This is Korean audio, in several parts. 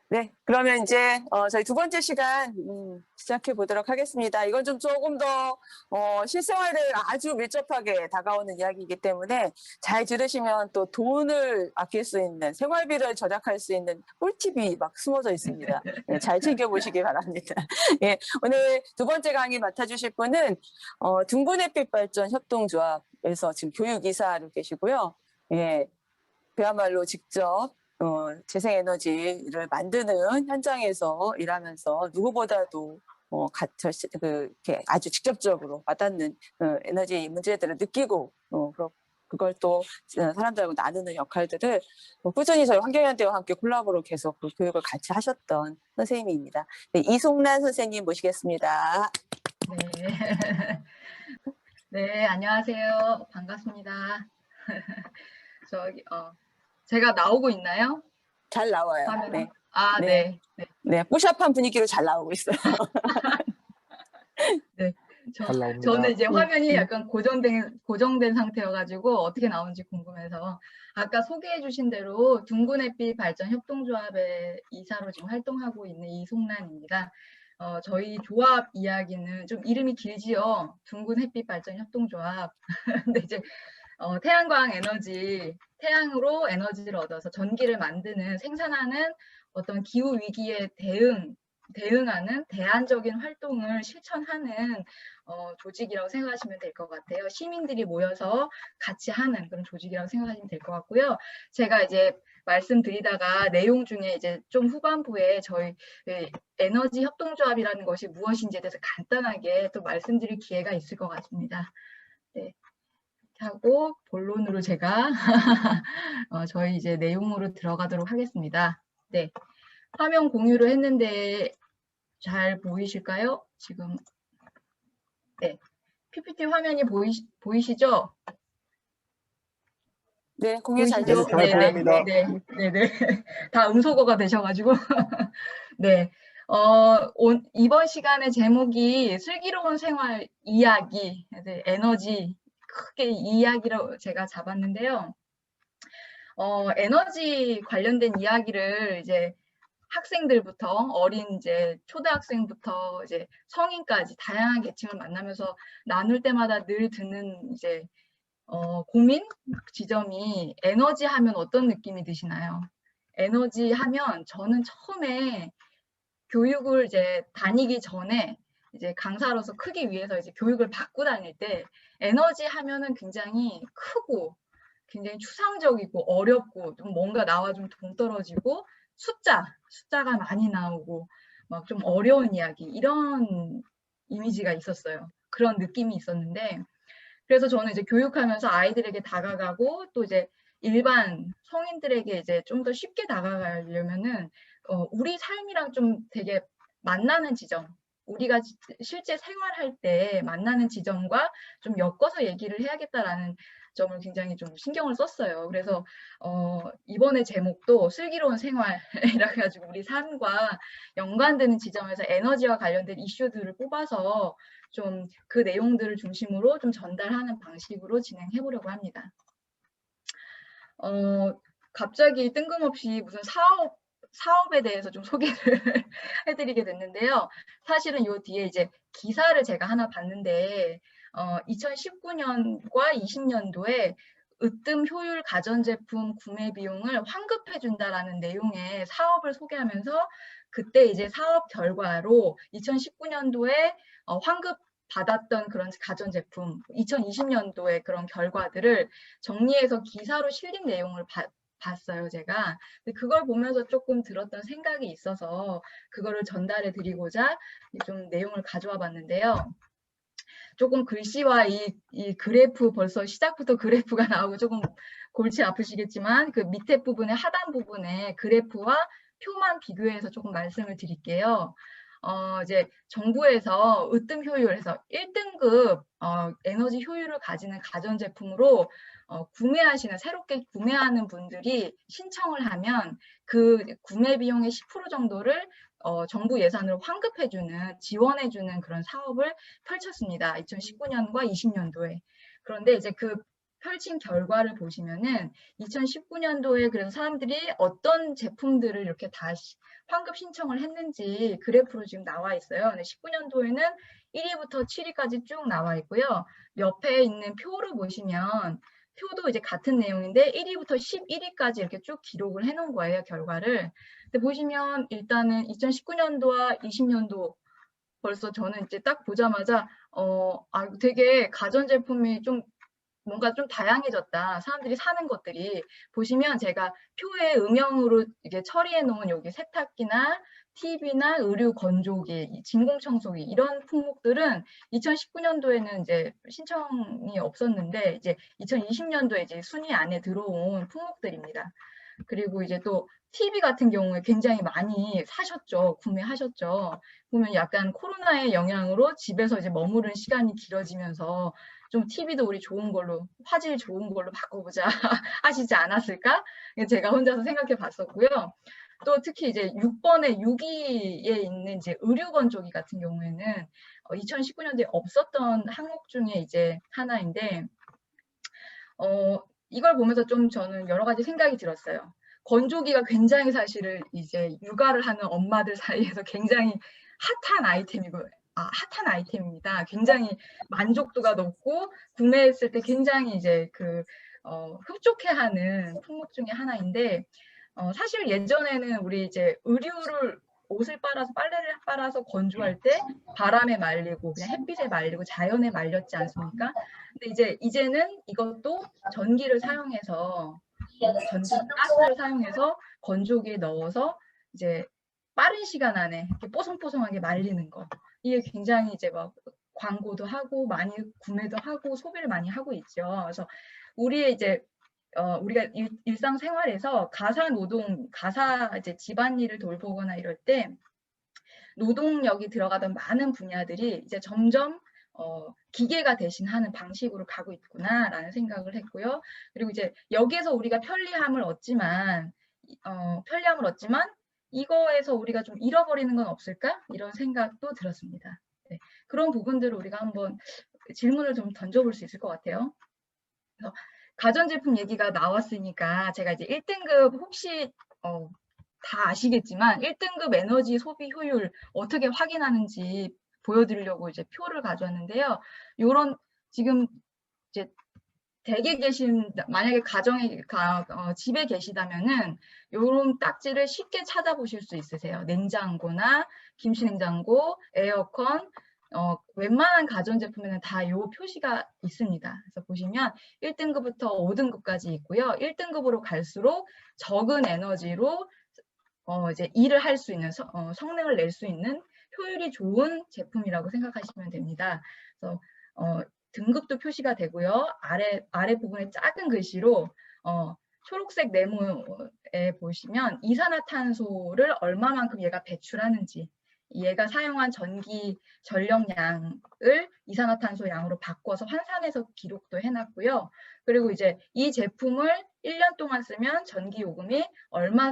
네, 그러면 이제 저희 두 번째 시간 시작해 보도록 하겠습니다. 이건 좀 조금 더 실생활에 아주 밀접하게 다가오는 이야기이기 때문에 잘 들으시면 또 돈을 아낄 수 있는 생활비를 절약할 수 있는 꿀팁이 막 숨어져 있습니다. 네, 잘 챙겨보시기 바랍니다. 예, 오늘 두 번째 강의 맡아주실 분은 둥근햇빛 발전 협동조합에서 지금 교육이사로 계시고요. 예, 그야말로 직접 재생에너지를 만드는 현장에서 일하면서 누구보다도 이렇게 아주 직접적으로 와닿는 에너지 문제들을 느끼고 그걸 또 사람들하고 나누는 역할들을 꾸준히 저희 환경연대와 함께 콜라보로 계속 그 교육을 같이 하셨던 선생님입니다. 네, 이송란 선생님 모시겠습니다. 네. 네, 안녕하세요. 반갑습니다. 저기, 제가 나오고 있나요? 잘 나와요. 화면에? 네. 아, 네. 네. 네, 뿌샵한 분위기로 잘 나오고 있어요. 네. 잘 나옵니다. 저는 이제 화면이 약간 고정된 상태여가지고 어떻게 나오는지 궁금해서 아까 소개해 주신 대로 둥근햇빛 발전 협동조합의 이사로 지금 활동하고 있는 이송란입니다. 저희 조합 이야기는 좀 이름이 길지요. 둥근햇빛 발전 협동조합. 근데 이제 태양광 에너지, 태양으로 에너지를 얻어서 전기를 만드는, 생산하는 어떤 기후 위기에 대응하는 대안적인 활동을 실천하는 조직이라고 생각하시면 될 것 같아요. 시민들이 모여서 같이 하는 그런 조직이라고 생각하시면 될 것 같고요. 제가 이제 말씀드리다가 내용 중에 이제 좀 후반부에 저희 에너지 협동조합이라는 것이 무엇인지에 대해서 간단하게 또 말씀드릴 기회가 있을 것 같습니다. 네. 하고 본론으로 제가 저희 이제 내용으로 들어가도록 하겠습니다. 네, 화면 공유를 했는데 잘 보이실까요? 지금 네, PPT 화면이 보이시죠? 네, 공유 잘 보이시죠? 됐습니다. 잘 보입니다. 네. 다 음소거가 되셔가지고 네. 이번 시간의 제목이 슬기로운 생활 이야기, 에너지 크게 이야기로 제가 잡았는데요. 에너지 관련된 이야기를 이제 학생들부터 어린 이제 초등학생부터 이제 성인까지 다양한 계층을 만나면서 나눌 때마다 늘 드는 이제 고민 지점이 에너지 하면 어떤 느낌이 드시나요? 에너지 하면 저는 처음에 교육을 이제 다니기 전에 이제 강사로서 크기 위해서 이제 교육을 받고 다닐 때 에너지 하면은 굉장히 크고 굉장히 추상적이고 어렵고 좀 뭔가 나와 좀 동떨어지고 숫자가 많이 나오고 막 좀 어려운 이야기 이런 이미지가 있었어요. 그런 느낌이 있었는데 그래서 저는 이제 교육하면서 아이들에게 다가가고 또 이제 일반 성인들에게 이제 좀 더 쉽게 다가가려면은 우리 삶이랑 좀 되게 만나는 지점, 우리가 실제 생활할 때 만나는 지점과 좀 엮어서 얘기를 해야겠다라는 점을 굉장히 좀 신경을 썼어요. 그래서 이번에 제목도 슬기로운 생활이라 가지고 우리 삶과 연관되는 지점에서 에너지와 관련된 이슈들을 뽑아서 좀 그 내용들을 중심으로 좀 전달하는 방식으로 진행해 보려고 합니다. 갑자기 뜬금없이 무슨 사업에 대해서 좀 소개를 해드리게 됐는데요. 사실은 요 뒤에 이제 기사를 제가 하나 봤는데 2019년과 20년도에 으뜸 효율 가전제품 구매 비용을 환급해준다라는 내용의 사업을 소개하면서 그때 이제 사업 결과로 2019년도에 환급 받았던 그런 가전제품, 2020년도에 그런 결과들을 정리해서 기사로 실린 내용을 봤어요, 제가. 근데 그걸 보면서 조금 들었던 생각이 있어서 그거를 전달해 드리고자 좀 내용을 가져와 봤는데요. 조금 글씨와 이 그래프 벌써 시작부터 그래프가 나오고 조금 골치 아프시겠지만 그 밑에 부분에 하단 부분에 그래프와 표만 비교해서 조금 말씀을 드릴게요. 이제 정부에서 으뜸 효율에서 1등급 에너지 효율을 가지는 가전제품으로 새롭게 구매하는 분들이 신청을 하면 그 구매 비용의 10% 정도를 정부 예산으로 환급해주는, 지원해주는 그런 사업을 펼쳤습니다. 2019년과 20년도에. 그런데 이제 그 펼친 결과를 보시면은 2019년도에 그래서 사람들이 어떤 제품들을 이렇게 다 환급 신청을 했는지 그래프로 지금 나와 있어요. 근데 19년도에는 1위부터 7위까지 쭉 나와 있고요. 옆에 있는 표를 보시면 표도 이제 같은 내용인데 1위부터 11위까지 이렇게 쭉 기록을 해 놓은 거예요, 결과를. 근데 보시면 일단은 2019년도와 20년도 벌써 저는 이제 딱 보자마자 되게 가전제품이 좀 뭔가 좀 다양해졌다. 사람들이 사는 것들이. 보시면 제가 표에 음영으로 이게 처리해 놓은 여기 세탁기나 TV나 의류 건조기, 진공청소기 이런 품목들은 2019년도에는 이제 신청이 없었는데 이제 2020년도에 이제 순위 안에 들어온 품목들입니다. 그리고 이제 또 TV 같은 경우에 굉장히 많이 사셨죠. 구매하셨죠. 보면 약간 코로나의 영향으로 집에서 이제 머무른 시간이 길어지면서 좀 TV도 우리 좋은 걸로, 화질 좋은 걸로 바꿔보자 하시지 않았을까? 제가 혼자서 생각해 봤었고요. 또 특히 이제 6번에 6위에 있는 이제 의류 건조기 같은 경우에는 2019년도에 없었던 항목 중에 이제 하나인데, 이걸 보면서 좀 저는 여러 가지 생각이 들었어요. 건조기가 굉장히 사실은 이제 육아를 하는 엄마들 사이에서 굉장히 핫한 아이템입니다. 굉장히 만족도가 높고 구매했을 때 굉장히 이제 흡족해하는 품목 중에 하나인데, 사실 예전에는 우리 이제 옷을 빨아서 빨래를 빨아서 건조할 때 바람에 말리고 그냥 햇빛에 말리고 자연에 말렸지 않습니까? 근데 이제는 이것도 전기를 사용해서 전기 가스를 사용해서 건조기에 넣어서 이제 빠른 시간 안에 이렇게 뽀송뽀송하게 말리는 거. 이게 굉장히 이제 막 광고도 하고 많이 구매도 하고 소비를 많이 하고 있죠. 그래서 우리의 이제 우리가 일상생활에서 가사 이제 집안일을 돌보거나 이럴 때 노동력이 들어가던 많은 분야들이 이제 점점 기계가 대신하는 방식으로 가고 있구나라는 생각을 했고요. 그리고 이제 여기에서 우리가 편리함을 얻지만 이거에서 우리가 좀 잃어버리는 건 없을까? 이런 생각도 들었습니다. 네, 그런 부분들을 우리가 한번 질문을 좀 던져볼 수 있을 것 같아요. 그래서 가전제품 얘기가 나왔으니까 제가 이제 1등급 혹시 다 아시겠지만 1등급 에너지 소비 효율 어떻게 확인하는지 보여드리려고 이제 표를 가져왔는데요. 요런 지금 이제 댁에 계신 만약에 집에 계시다면은 요런 딱지를 쉽게 찾아보실 수 있으세요. 냉장고나 김치냉장고, 에어컨, 웬만한 가전제품에는 다 요 표시가 있습니다. 그래서 보시면 1등급부터 5등급까지 있고요. 1등급으로 갈수록 적은 에너지로 이제 일을 할 수 있는 성능을 낼 수 있는 효율이 좋은 제품이라고 생각하시면 됩니다. 그래서 등급도 표시가 되고요. 아래 부분에 작은 글씨로 초록색 네모에 보시면 이산화탄소를 얼마만큼 얘가 배출하는지, 얘가 사용한 전기 전력량을 이산화탄소 양으로 바꿔서 환산해서 기록도 해놨고요. 그리고 이제 이 제품을 1년 동안 쓰면 전기 요금이 얼마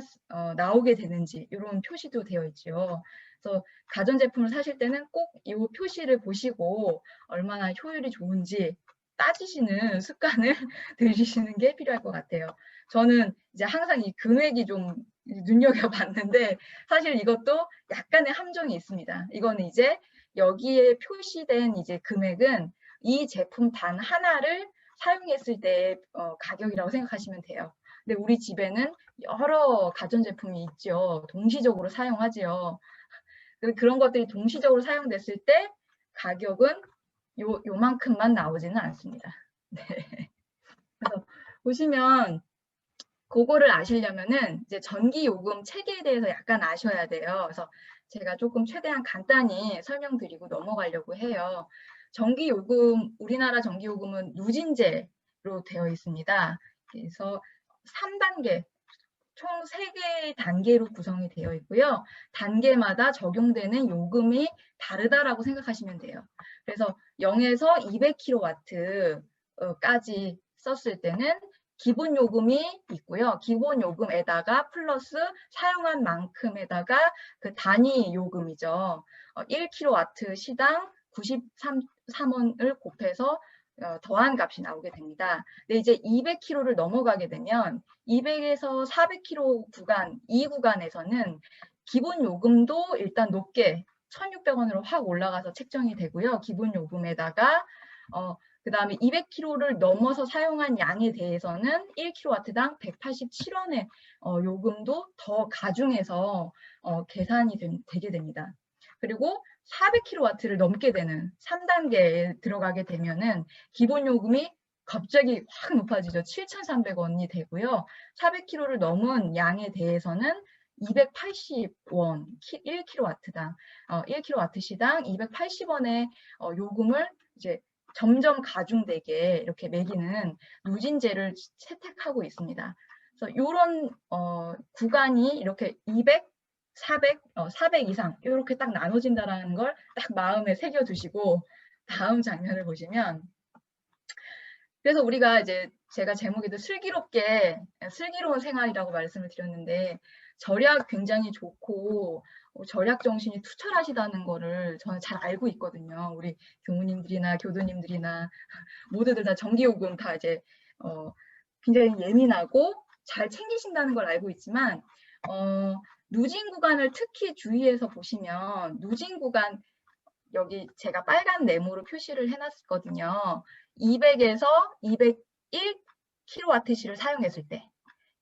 나오게 되는지 이런 표시도 되어 있죠. 그래서 가전제품을 사실 때는 꼭 이 표시를 보시고 얼마나 효율이 좋은지 따지시는 습관을 들이시는 게 필요할 것 같아요. 저는 이제 항상 이 금액이 좀 눈여겨봤는데 사실 이것도 약간의 함정이 있습니다. 이거는 이제 여기에 표시된 이제 금액은 이 제품 단 하나를 사용했을 때의 가격이라고 생각하시면 돼요. 근데 우리 집에는 여러 가전제품이 있죠. 동시적으로 사용하지요. 그런 것들이 동시적으로 사용됐을 때 가격은 요만큼만 나오지는 않습니다. 네. 그래서 보시면 그거를 아시려면은 이제 전기요금 체계에 대해서 약간 아셔야 돼요. 그래서 제가 조금 최대한 간단히 설명드리고 넘어가려고 해요. 우리나라 전기요금은 누진제로 되어 있습니다. 그래서 3단계, 총 3개의 단계로 구성이 되어 있고요. 단계마다 적용되는 요금이 다르다라고 생각하시면 돼요. 그래서 0에서 200kW까지 썼을 때는 기본 요금이 있고요. 기본 요금에다가 플러스 사용한 만큼에다가 그 단위 요금이죠. 1kW 시당 93원을 곱해서 더한 값이 나오게 됩니다. 근데 이제 200km를 넘어가게 되면 200에서 400km 구간, 이 구간에서는 기본 요금도 일단 높게 1,600원으로 확 올라가서 책정이 되고요. 기본 요금에다가 그다음에 200km를 넘어서 사용한 양에 대해서는 1kW당 187원의 요금도 더 가중해서 계산이 되게 됩니다. 그리고 400kW를 넘게 되는 3단계에 들어가게 되면은 기본 요금이 갑자기 확 높아지죠. 7,300원이 되고요. 400km를 넘은 양에 대해서는 280원, 1kW당, 1kW시당 280원의 요금을 이제 점점 가중되게 이렇게 매기는 누진제를 채택하고 있습니다. 그래서 이런 구간이 이렇게 200, 400, 400 이상 이렇게 딱 나눠진다라는 걸 딱 마음에 새겨두시고 다음 장면을 보시면, 그래서 우리가 이제 제가 제목에도 슬기로운 생활이라고 말씀을 드렸는데 절약 굉장히 좋고 절약 정신이 투철하시다는 거를 저는 잘 알고 있거든요. 우리 교무님들이나 교도님들이나 모두들 다 전기요금 다 이제 굉장히 예민하고 잘 챙기신다는 걸 알고 있지만 누진 구간을 특히 주의해서 보시면 누진 구간 여기 제가 빨간 네모로 표시를 해놨거든요. 200에서 201kWh를 사용했을 때,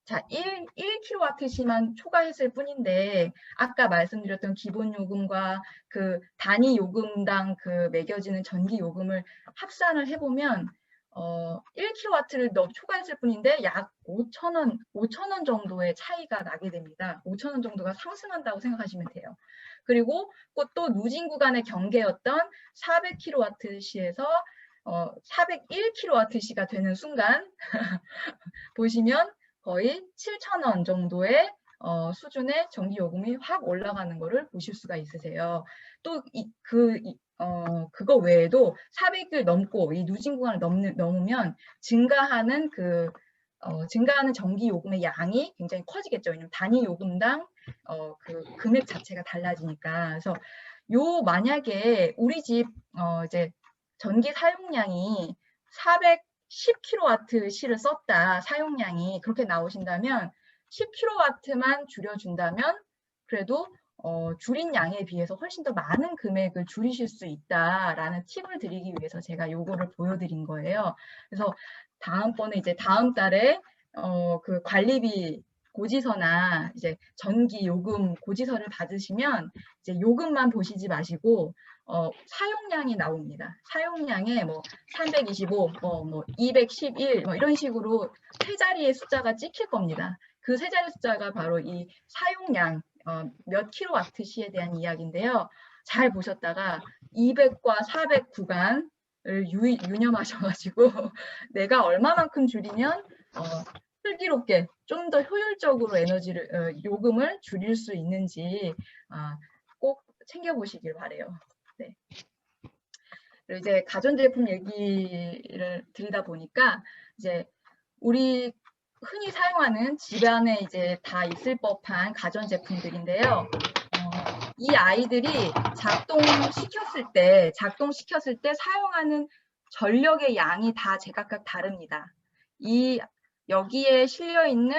자, 1kWh만 초과했을 뿐인데 아까 말씀드렸던 기본 요금과 그 단위 요금당 그 매겨지는 전기 요금을 합산을 해보면 1kW를 초과했을 뿐인데 약 5,000원 정도의 차이가 나게 됩니다. 5,000원 정도가 상승한다고 생각하시면 돼요. 그리고 또 누진 구간의 경계였던 400kWh에서 401kWh가 되는 순간 보시면 거의 7,000원 정도의 수준의 전기요금이 확 올라가는 것을 보실 수가 있으세요. 또 그거 외에도 400을 넘고 이 누진 구간을 넘으면 증가하는 증가하는 전기요금의 양이 굉장히 커지겠죠. 왜냐면 단위 요금당 그 금액 자체가 달라지니까. 그래서 만약에 우리 집 이제 전기 사용량이 410kWh를 썼다, 사용량이 그렇게 나오신다면 10kW만 줄여준다면 그래도 줄인 양에 비해서 훨씬 더 많은 금액을 줄이실 수 있다라는 팁을 드리기 위해서 제가 요거를 보여드린 거예요. 그래서 다음번에 이제 다음 달에 그 관리비 고지서나 이제 전기 요금 고지서를 받으시면 이제 요금만 보시지 마시고 사용량이 나옵니다. 사용량에 뭐 325, 뭐 211, 뭐 이런 식으로 세 자리의 숫자가 찍힐 겁니다. 그 세 자리 숫자가 바로 이 사용량 몇 킬로와트시에 대한 이야기인데요. 잘 보셨다가 200과 400 구간을 유념하셔가지고 내가 얼마만큼 줄이면 슬기롭게 좀 더 효율적으로 요금을 줄일 수 있는지 꼭 챙겨보시길 바래요. 네. 그리고 이제 가전제품 얘기를 드리다 보니까 이제 우리 흔히 사용하는 집안에 이제 다 있을 법한 가전제품들인데요. 이 아이들이 작동시켰을 때 사용하는 전력의 양이 다 제각각 다릅니다. 여기에 실려 있는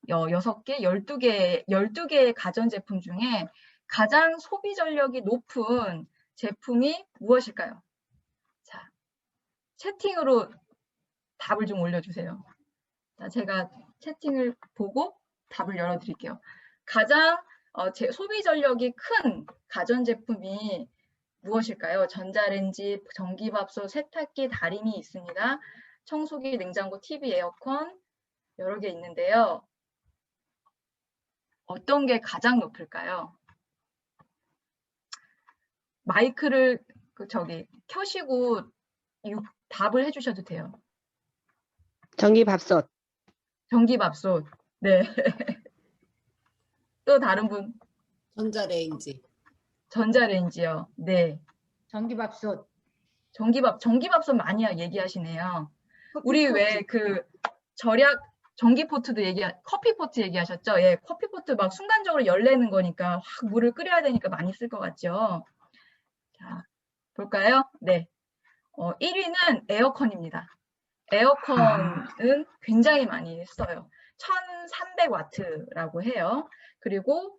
6개, 12개의 가전제품 중에 가장 소비 전력이 높은 제품이 무엇일까요? 자, 채팅으로 답을 좀 올려주세요. 자, 제가 채팅을 보고 답을 열어드릴게요. 가장 소비 전력이 큰 가전제품이 무엇일까요? 전자레인지, 전기밥솥, 세탁기, 다리미 있습니다. 청소기, 냉장고, TV, 에어컨 여러 개 있는데요. 어떤 게 가장 높을까요? 마이크를 켜시고 답을 해주셔도 돼요. 전기밥솥. 전기밥솥. 네. 또 다른 분? 전자레인지. 전자레인지요. 네. 전기밥솥. 전기밥솥 많이 얘기하시네요. 우리 왜 절약 전기포트도 커피포트 얘기하셨죠? 예, 커피포트 막 순간적으로 열내는 거니까 확 물을 끓여야 되니까 많이 쓸 것 같죠? 자, 볼까요? 네. 1위는 에어컨입니다. 에어컨은 굉장히 많이 써요. 1300와트라고 해요. 그리고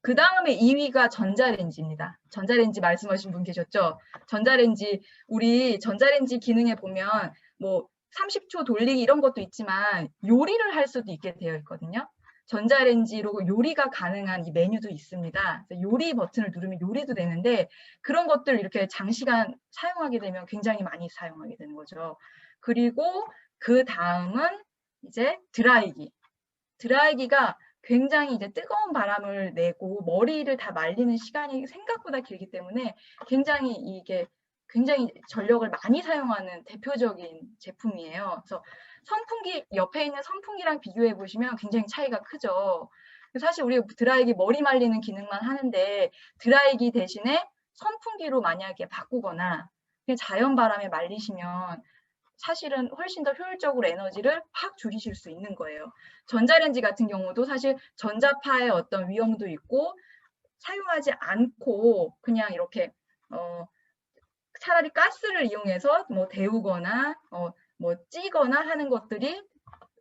그 다음에 2위가 전자레인지입니다. 전자레인지 말씀하신 분 계셨죠? 전자레인지, 우리 전자레인지 기능에 보면 뭐 30초 돌리기 이런 것도 있지만 요리를 할 수도 있게 되어 있거든요. 전자레인지로 요리가 가능한 이 메뉴도 있습니다. 요리 버튼을 누르면 요리도 되는데 그런 것들 이렇게 장시간 사용하게 되면 굉장히 많이 사용하게 되는 거죠. 그리고 그 다음은 이제 드라이기. 드라이기가 굉장히 이제 뜨거운 바람을 내고 머리를 다 말리는 시간이 생각보다 길기 때문에 굉장히 전력을 많이 사용하는 대표적인 제품이에요. 그래서 선풍기, 옆에 있는 선풍기랑 비교해 보시면 굉장히 차이가 크죠. 사실 우리 드라이기 머리 말리는 기능만 하는데 드라이기 대신에 선풍기로 만약에 바꾸거나 그냥 자연 바람에 말리시면 사실은 훨씬 더 효율적으로 에너지를 확 줄이실 수 있는 거예요. 전자레인지 같은 경우도 사실 전자파의 어떤 위험도 있고 사용하지 않고 그냥 이렇게 차라리 가스를 이용해서 뭐 데우거나 뭐 찌거나 하는 것들이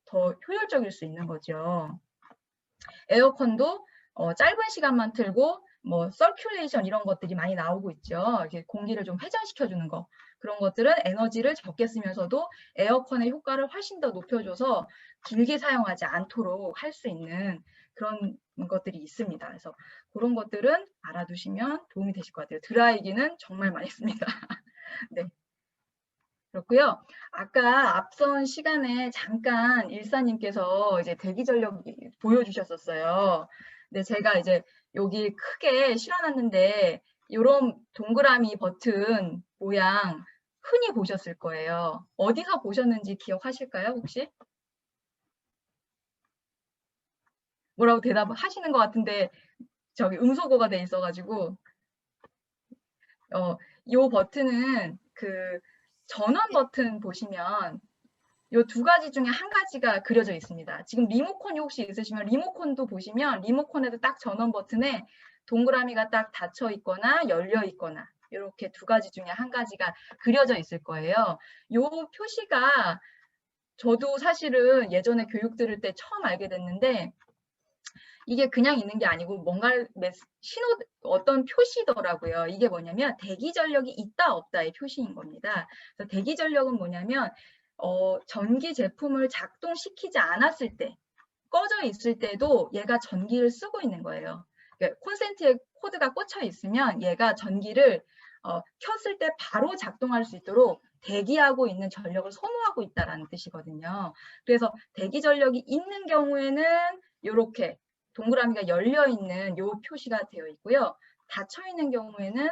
더 효율적일 수 있는 거죠. 에어컨도 짧은 시간만 틀고 뭐 서큘레이션 이런 것들이 많이 나오고 있죠. 이렇게 공기를 좀 회전시켜주는 거. 그런 것들은 에너지를 적게 쓰면서도 에어컨의 효과를 훨씬 더 높여줘서 길게 사용하지 않도록 할 수 있는 그런 것들이 있습니다. 그래서 그런 것들은 알아두시면 도움이 되실 것 같아요. 드라이기는 정말 많이 씁니다. 네. 그렇고요. 아까 앞선 시간에 잠깐 일사님께서 이제 대기 전력 보여주셨었어요. 근데 제가 이제 여기 크게 실어놨는데 이런 동그라미 버튼 모양 흔히 보셨을 거예요. 어디서 보셨는지 기억하실까요, 혹시? 뭐라고 대답하시는 것 같은데 저기 음소거가 돼 있어가지고 요 버튼은 그 전원 버튼 보시면 요 두 가지 중에 한 가지가 그려져 있습니다. 지금 리모컨이 혹시 있으시면 리모컨도 보시면 리모컨에도 딱 전원 버튼에 동그라미가 딱 닫혀 있거나 열려 있거나 이렇게 두 가지 중에 한 가지가 그려져 있을 거예요. 요 표시가 저도 사실은 예전에 교육 들을 때 처음 알게 됐는데 이게 그냥 있는 게 아니고 뭔가 신호 어떤 표시더라고요. 이게 뭐냐면 대기 전력이 있다 없다의 표시인 겁니다. 그래서 대기 전력은 뭐냐면 전기 제품을 작동시키지 않았을 때 꺼져 있을 때도 얘가 전기를 쓰고 있는 거예요. 그러니까 콘센트에 코드가 꽂혀 있으면 얘가 전기를 켰을 때 바로 작동할 수 있도록 대기하고 있는 전력을 소모하고 있다는 뜻이거든요. 그래서 대기 전력이 있는 경우에는 이렇게 동그라미가 열려 있는 요 표시가 되어 있고요. 닫혀 있는 경우에는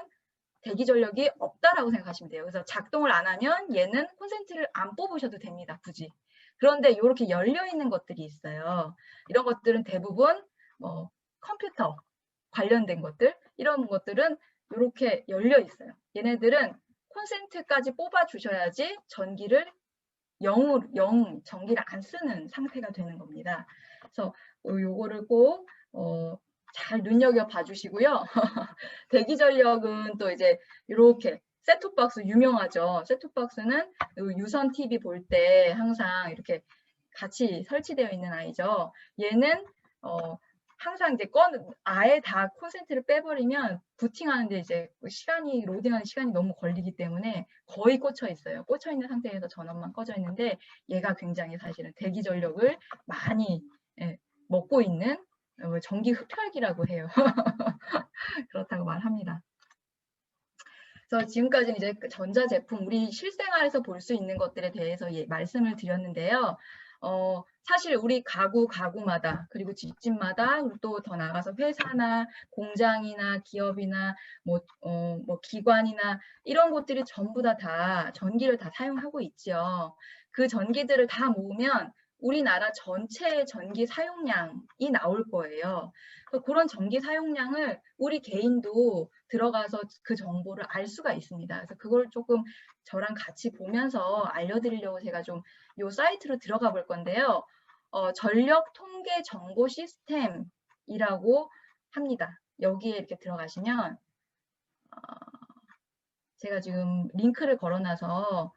대기 전력이 없다라고 생각하시면 돼요. 그래서 작동을 안 하면 얘는 콘센트를 안 뽑으셔도 됩니다. 굳이. 그런데 이렇게 열려 있는 것들이 있어요. 이런 것들은 대부분 컴퓨터 관련된 것들, 이런 것들은 이렇게 열려 있어요. 얘네들은 콘센트까지 뽑아 주셔야지 전기를 전기를 안 쓰는 상태가 되는 겁니다. 그래서 요거를 꼭 잘 눈여겨 봐주시고요. 대기 전력은 또 이제 이렇게 셋톱박스 유명하죠. 셋톱박스는 유선 TV 볼 때 항상 이렇게 같이 설치되어 있는 아이죠. 얘는 항상 이제 아예 다 콘센트를 빼버리면 부팅하는데 이제 시간이 로딩하는 시간이 너무 걸리기 때문에 거의 꽂혀 있어요. 꽂혀 있는 상태에서 전원만 꺼져 있는데 얘가 굉장히 사실은 대기 전력을 많이 먹고 있는 전기 흡혈기라고 해요. 그렇다고 말합니다. 그래서 지금까지는 이제 전자제품, 우리 실생활에서 볼 수 있는 것들에 대해서 말씀을 드렸는데요. 사실 우리 가구마다 그리고 집집마다 또 더 나가서 회사나 공장이나 기업이나 뭐 기관이나 이런 곳들이 전부 다 전기를 다 사용하고 있죠. 그 전기들을 다 모으면 우리나라 전체 전기 사용량이 나올 거예요. 그런 전기 사용량을 우리 개인도 들어가서 그 정보를 알 수가 있습니다. 그래서 그걸 조금 저랑 같이 보면서 알려드리려고 제가 좀 이 사이트로 들어가 볼 건데요. 전력 통계 정보 시스템이라고 합니다. 여기에 이렇게 들어가시면 제가 지금 링크를 걸어놔서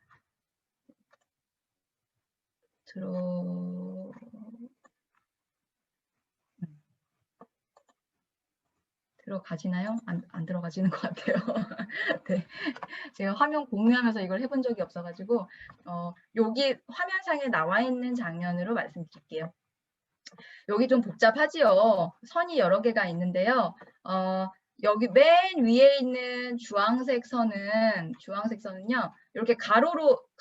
들어가지나요? 안 들어가지는 것 같아요. 네. 제가 화면 공유하면서 이걸 해본 적이 없어가지고 여기 화면상에 나와 있는 장면으로 말씀드릴게요. 여기 좀 복잡하지요. 선이 여러 개가 있는데요. 여기 맨 위에 있는 주황색 선은요. 이렇게 가로축은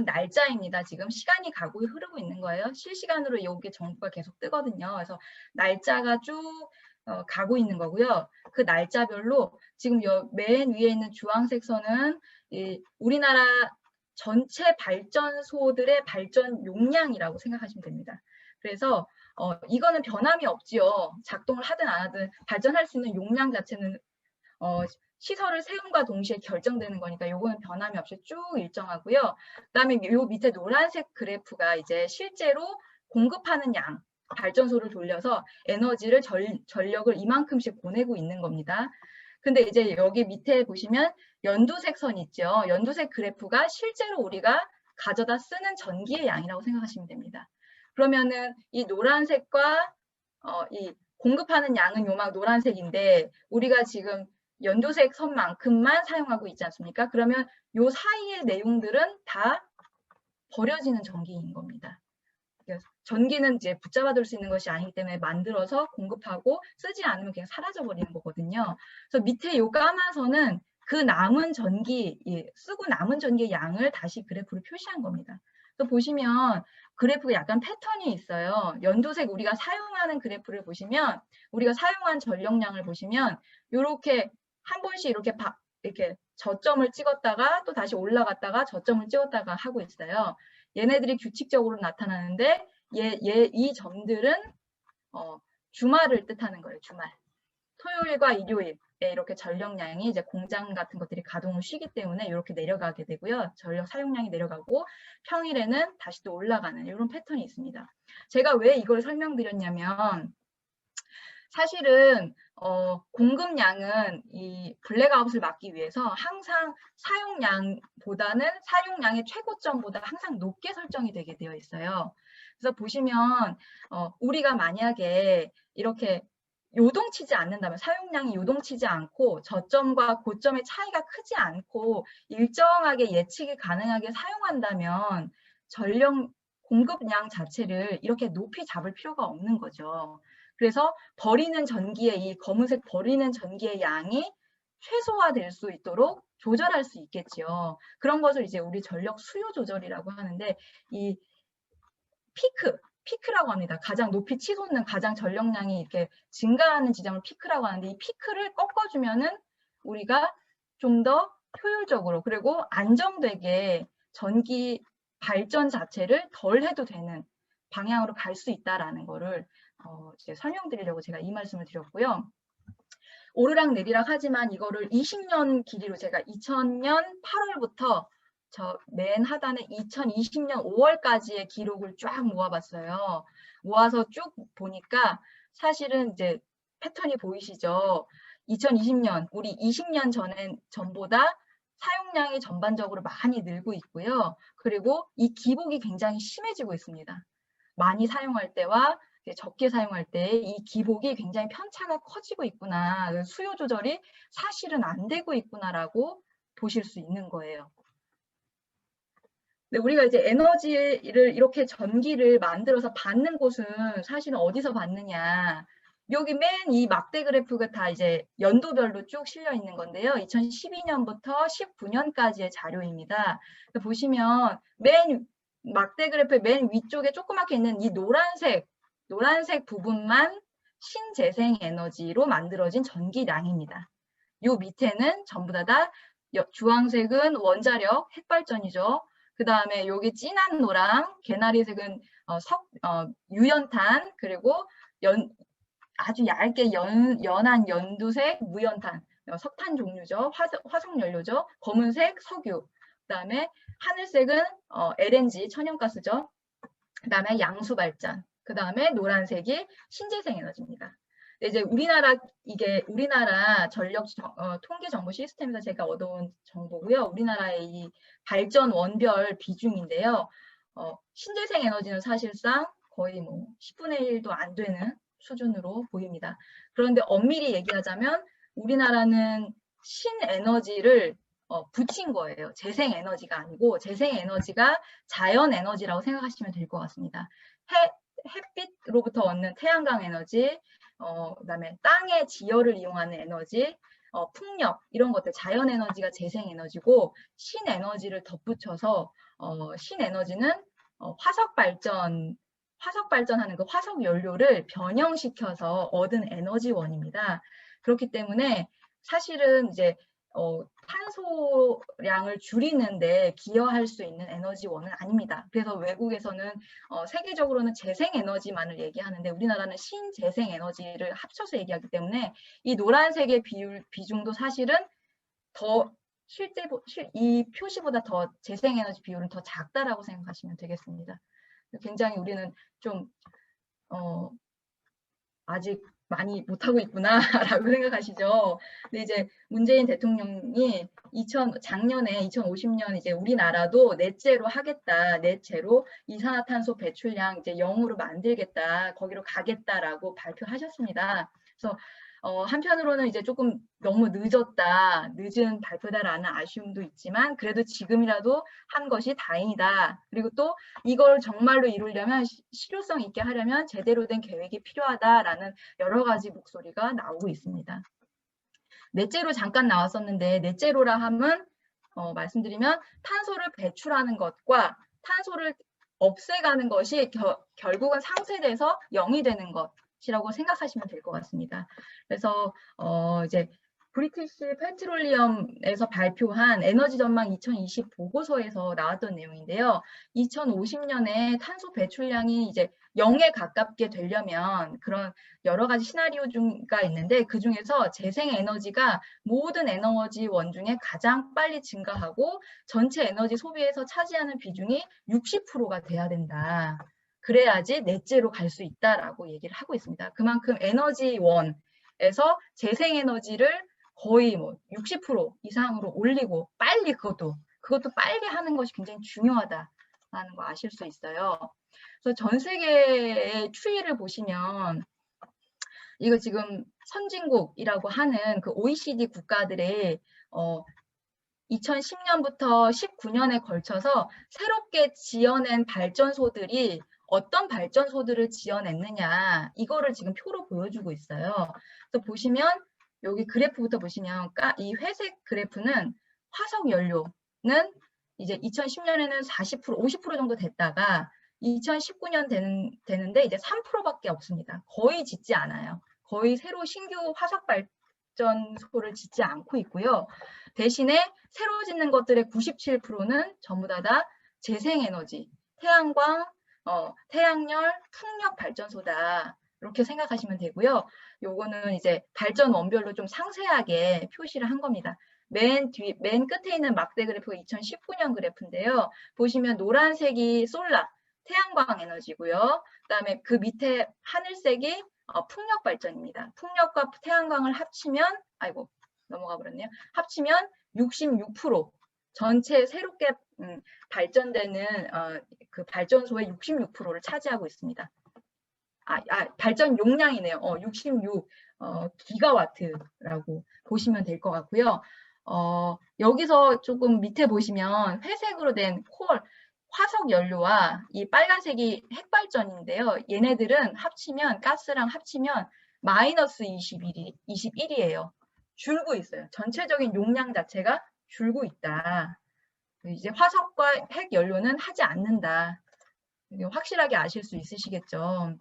날짜입니다. 지금 시간이 가고 흐르고 있는 거예요. 실시간으로 여기 정보가 계속 뜨거든요. 그래서 날짜가 쭉 가고 있는 거고요. 그 날짜별로 지금 맨 위에 있는 주황색 선은 우리나라 전체 발전소들의 발전 용량이라고 생각하시면 됩니다. 그래서 이거는 변함이 없지요. 작동을 하든 안 하든 발전할 수 있는 용량 자체는 시설을 세움과 동시에 결정되는 거니까 요거는 변함이 없이 쭉 일정하고요. 그다음에 요 밑에 노란색 그래프가 이제 실제로 공급하는 양, 발전소를 돌려서 에너지를 전력을 이만큼씩 보내고 있는 겁니다. 근데 이제 여기 밑에 보시면 연두색 선 있죠. 연두색 그래프가 실제로 우리가 가져다 쓰는 전기의 양이라고 생각하시면 됩니다. 그러면은 이 노란색과 이 공급하는 양은 요막 노란색인데 우리가 지금 연두색 선만큼만 사용하고 있지 않습니까? 그러면 요 사이의 내용들은 다 버려지는 전기인 겁니다. 전기는 이제 붙잡아둘 수 있는 것이 아니기 때문에 만들어서 공급하고 쓰지 않으면 그냥 사라져버리는 거거든요. 그래서 밑에 요 까마선은 그 남은 전기, 쓰고 남은 전기의 양을 다시 그래프로 표시한 겁니다. 그래서 보시면 그래프가 약간 패턴이 있어요. 연두색 우리가 사용하는 그래프를 보시면 우리가 사용한 전력량을 보시면 이렇게 한 번씩 이렇게 저점을 찍었다가 또 다시 올라갔다가 저점을 찍었다가 하고 있어요. 얘네들이 규칙적으로 나타나는데 이 점들은 주말을 뜻하는 거예요. 주말. 토요일과 일요일에 이렇게 전력량이 이제 공장 같은 것들이 가동을 쉬기 때문에 이렇게 내려가게 되고요. 전력 사용량이 내려가고 평일에는 다시 또 올라가는 이런 패턴이 있습니다. 제가 왜 이걸 설명드렸냐면 사실은 공급량은 이 블랙아웃을 막기 위해서 항상 사용량의 최고점보다 항상 높게 설정이 되게 되어 있어요. 그래서 보시면 우리가 만약에 이렇게 요동치지 않는다면 사용량이 요동치지 않고 저점과 고점의 차이가 크지 않고 일정하게 예측이 가능하게 사용한다면 전력 공급량 자체를 이렇게 높이 잡을 필요가 없는 거죠. 그래서 이 검은색 버리는 전기의 양이 최소화될 수 있도록 조절할 수 있겠지요. 그런 것을 이제 우리 전력 수요 조절이라고 하는데 이 피크라고 합니다. 가장 높이 치솟는 가장 전력량이 이렇게 증가하는 지점을 피크라고 하는데 이 피크를 꺾어주면은 우리가 좀 더 효율적으로 그리고 안정되게 전기 발전 자체를 덜 해도 되는 방향으로 갈 수 있다라는 거를 이제 설명드리려고 제가 이 말씀을 드렸고요. 오르락 내리락 하지만 이거를 20년 길이로 제가 2000년 8월부터 저 맨 하단에 2020년 5월까지의 기록을 쫙 모아봤어요. 모아서 쭉 보니까 사실은 이제 패턴이 보이시죠? 2020년, 우리 20년 전보다 사용량이 전반적으로 많이 늘고 있고요. 그리고 이 기복이 굉장히 심해지고 있습니다. 많이 사용할 때와 적게 사용할 때 이 기복이 굉장히 편차가 커지고 있구나. 수요 조절이 사실은 안 되고 있구나라고 보실 수 있는 거예요. 근데 우리가 이제 에너지를 이렇게 전기를 만들어서 받는 곳은 사실은 어디서 받느냐. 여기 맨 이 막대 그래프가 다 이제 연도별로 쭉 실려 있는 건데요. 2012년부터 19년까지의 자료입니다. 보시면 막대 그래프의 맨 위쪽에 조그맣게 있는 이 노란색 부분만 신재생 에너지로 만들어진 전기량입니다. 요 밑에는 전부 다 주황색은 원자력, 핵발전이죠. 그 다음에 여기 진한 노랑, 개나리색은 유연탄, 그리고 아주 얇게 연한 연두색 무연탄, 석탄 종류죠. 화석연료죠. 검은색 석유. 그 다음에 하늘색은 LNG, 천연가스죠. 그 다음에 양수발전. 그 다음에 노란색이 신재생 에너지입니다. 이제 이게 우리나라 전력 통계 정보 시스템에서 제가 얻어온 정보고요. 우리나라의 이 발전 원별 비중인데요. 신재생 에너지는 사실상 거의 뭐 10분의 1도 안 되는 수준으로 보입니다. 그런데 엄밀히 얘기하자면 우리나라는 신에너지를 붙인 거예요. 재생 에너지가 아니고 재생 에너지가 자연 에너지라고 생각하시면 될 것 같습니다. 햇빛로부터 얻는 태양광 에너지, 그다음에 땅의 지열을 이용하는 에너지, 풍력 이런 것들 자연 에너지가 재생 에너지고 신에너지를 덧붙여서 신에너지는 화석 발전하는 그 화석 연료를 변형시켜서 얻은 에너지원입니다. 그렇기 때문에 사실은 이제 탄소량을 줄이는데 기여할 수 있는 에너지원은 아닙니다. 그래서 외국에서는 세계적으로는 재생에너지만을 얘기하는데 우리나라는 신재생 에너지를 합쳐서 얘기하기 때문에 이 노란색의 비중도 사실은 이 표시보다 더 재생에너지 비율은 더 작다라고 생각하시면 되겠습니다. 굉장히 우리는 좀 아직 많이 못하고 있구나라고 생각하시죠. 근데 이제 문재인 대통령이 작년에 2050년 이제 우리나라도 넷제로 하겠다, 넷제로 이산화탄소 배출량 이제 0으로 만들겠다, 거기로 가겠다라고 발표하셨습니다. 그래서 한편으로는 이제 조금 너무 늦은 발표다라는 아쉬움도 있지만 그래도 지금이라도 한 것이 다행이다. 그리고 또 이걸 정말로 이루려면 실효성 있게 하려면 제대로 된 계획이 필요하다라는 여러 가지 목소리가 나오고 있습니다. 넷제로 잠깐 나왔었는데 넷제로라 함은 말씀드리면 탄소를 배출하는 것과 탄소를 없애가는 것이 결국은 상쇄돼서 0이 되는 것이라고 생각하시면 될 것 같습니다. 그래서 이제 브리티시 페트롤리엄에서 발표한 에너지 전망 2020 보고서에서 나왔던 내용인데요. 2050년에 탄소 배출량이 이제 0에 가깝게 되려면 그런 여러 가지 시나리오가 있는데 그 중에서 재생에너지가 모든 에너지원 중에 가장 빨리 증가하고 전체 에너지 소비에서 차지하는 비중이 60%가 돼야 된다. 그래야지 넷제로 갈 수 있다라고 얘기를 하고 있습니다. 그만큼 에너지원에서 재생에너지를 거의 뭐 60% 이상으로 올리고 빨리 그것도 빨리 하는 것이 굉장히 중요하다라는 거 아실 수 있어요. 그래서 전 세계의 추이를 보시면 이거 지금 선진국이라고 하는 그 OECD 국가들의 2010년부터 19년에 걸쳐서 새롭게 지어낸 발전소들이 어떤 발전소들을 지어냈느냐 이거를 지금 표로 보여주고 있어요. 그래서 보시면 여기 그래프부터 보시면 이 회색 그래프는 화석 연료는 이제 2010년에는 40%, 50% 정도 됐다가 2019년 되는데 이제 3%밖에 없습니다. 거의 짓지 않아요. 거의 새로 신규 화석 발전소를 짓지 않고 있고요. 대신에 새로 짓는 것들의 97%는 전부 다 재생에너지, 태양광, 태양열, 풍력 발전소다. 이렇게 생각하시면 되고요. 요거는 이제 발전 원별로 좀 상세하게 표시를 한 겁니다. 맨 끝에 있는 막대 그래프가 2019년 그래프인데요. 보시면 노란색이 솔라, 태양광 에너지고요. 그다음에 그 밑에 하늘색이 풍력 발전입니다. 풍력과 태양광을 합치면 넘어가 버렸네요. 합치면 66% 전체 새롭게 발전되는 그 발전소의 66%를 차지하고 있습니다. 발전 용량이네요. 66 기가와트라고 보시면 될 것 같고요. 여기서 조금 밑에 보시면 회색으로 된 화석 연료와 이 빨간색이 핵발전인데요. 얘네들은 가스랑 합치면 마이너스 21이에요. 줄고 있어요. 전체적인 용량 자체가 줄고 있다. 이제 화석과 핵 연료는 하지 않는다. 확실하게 아실 수 있으시겠죠.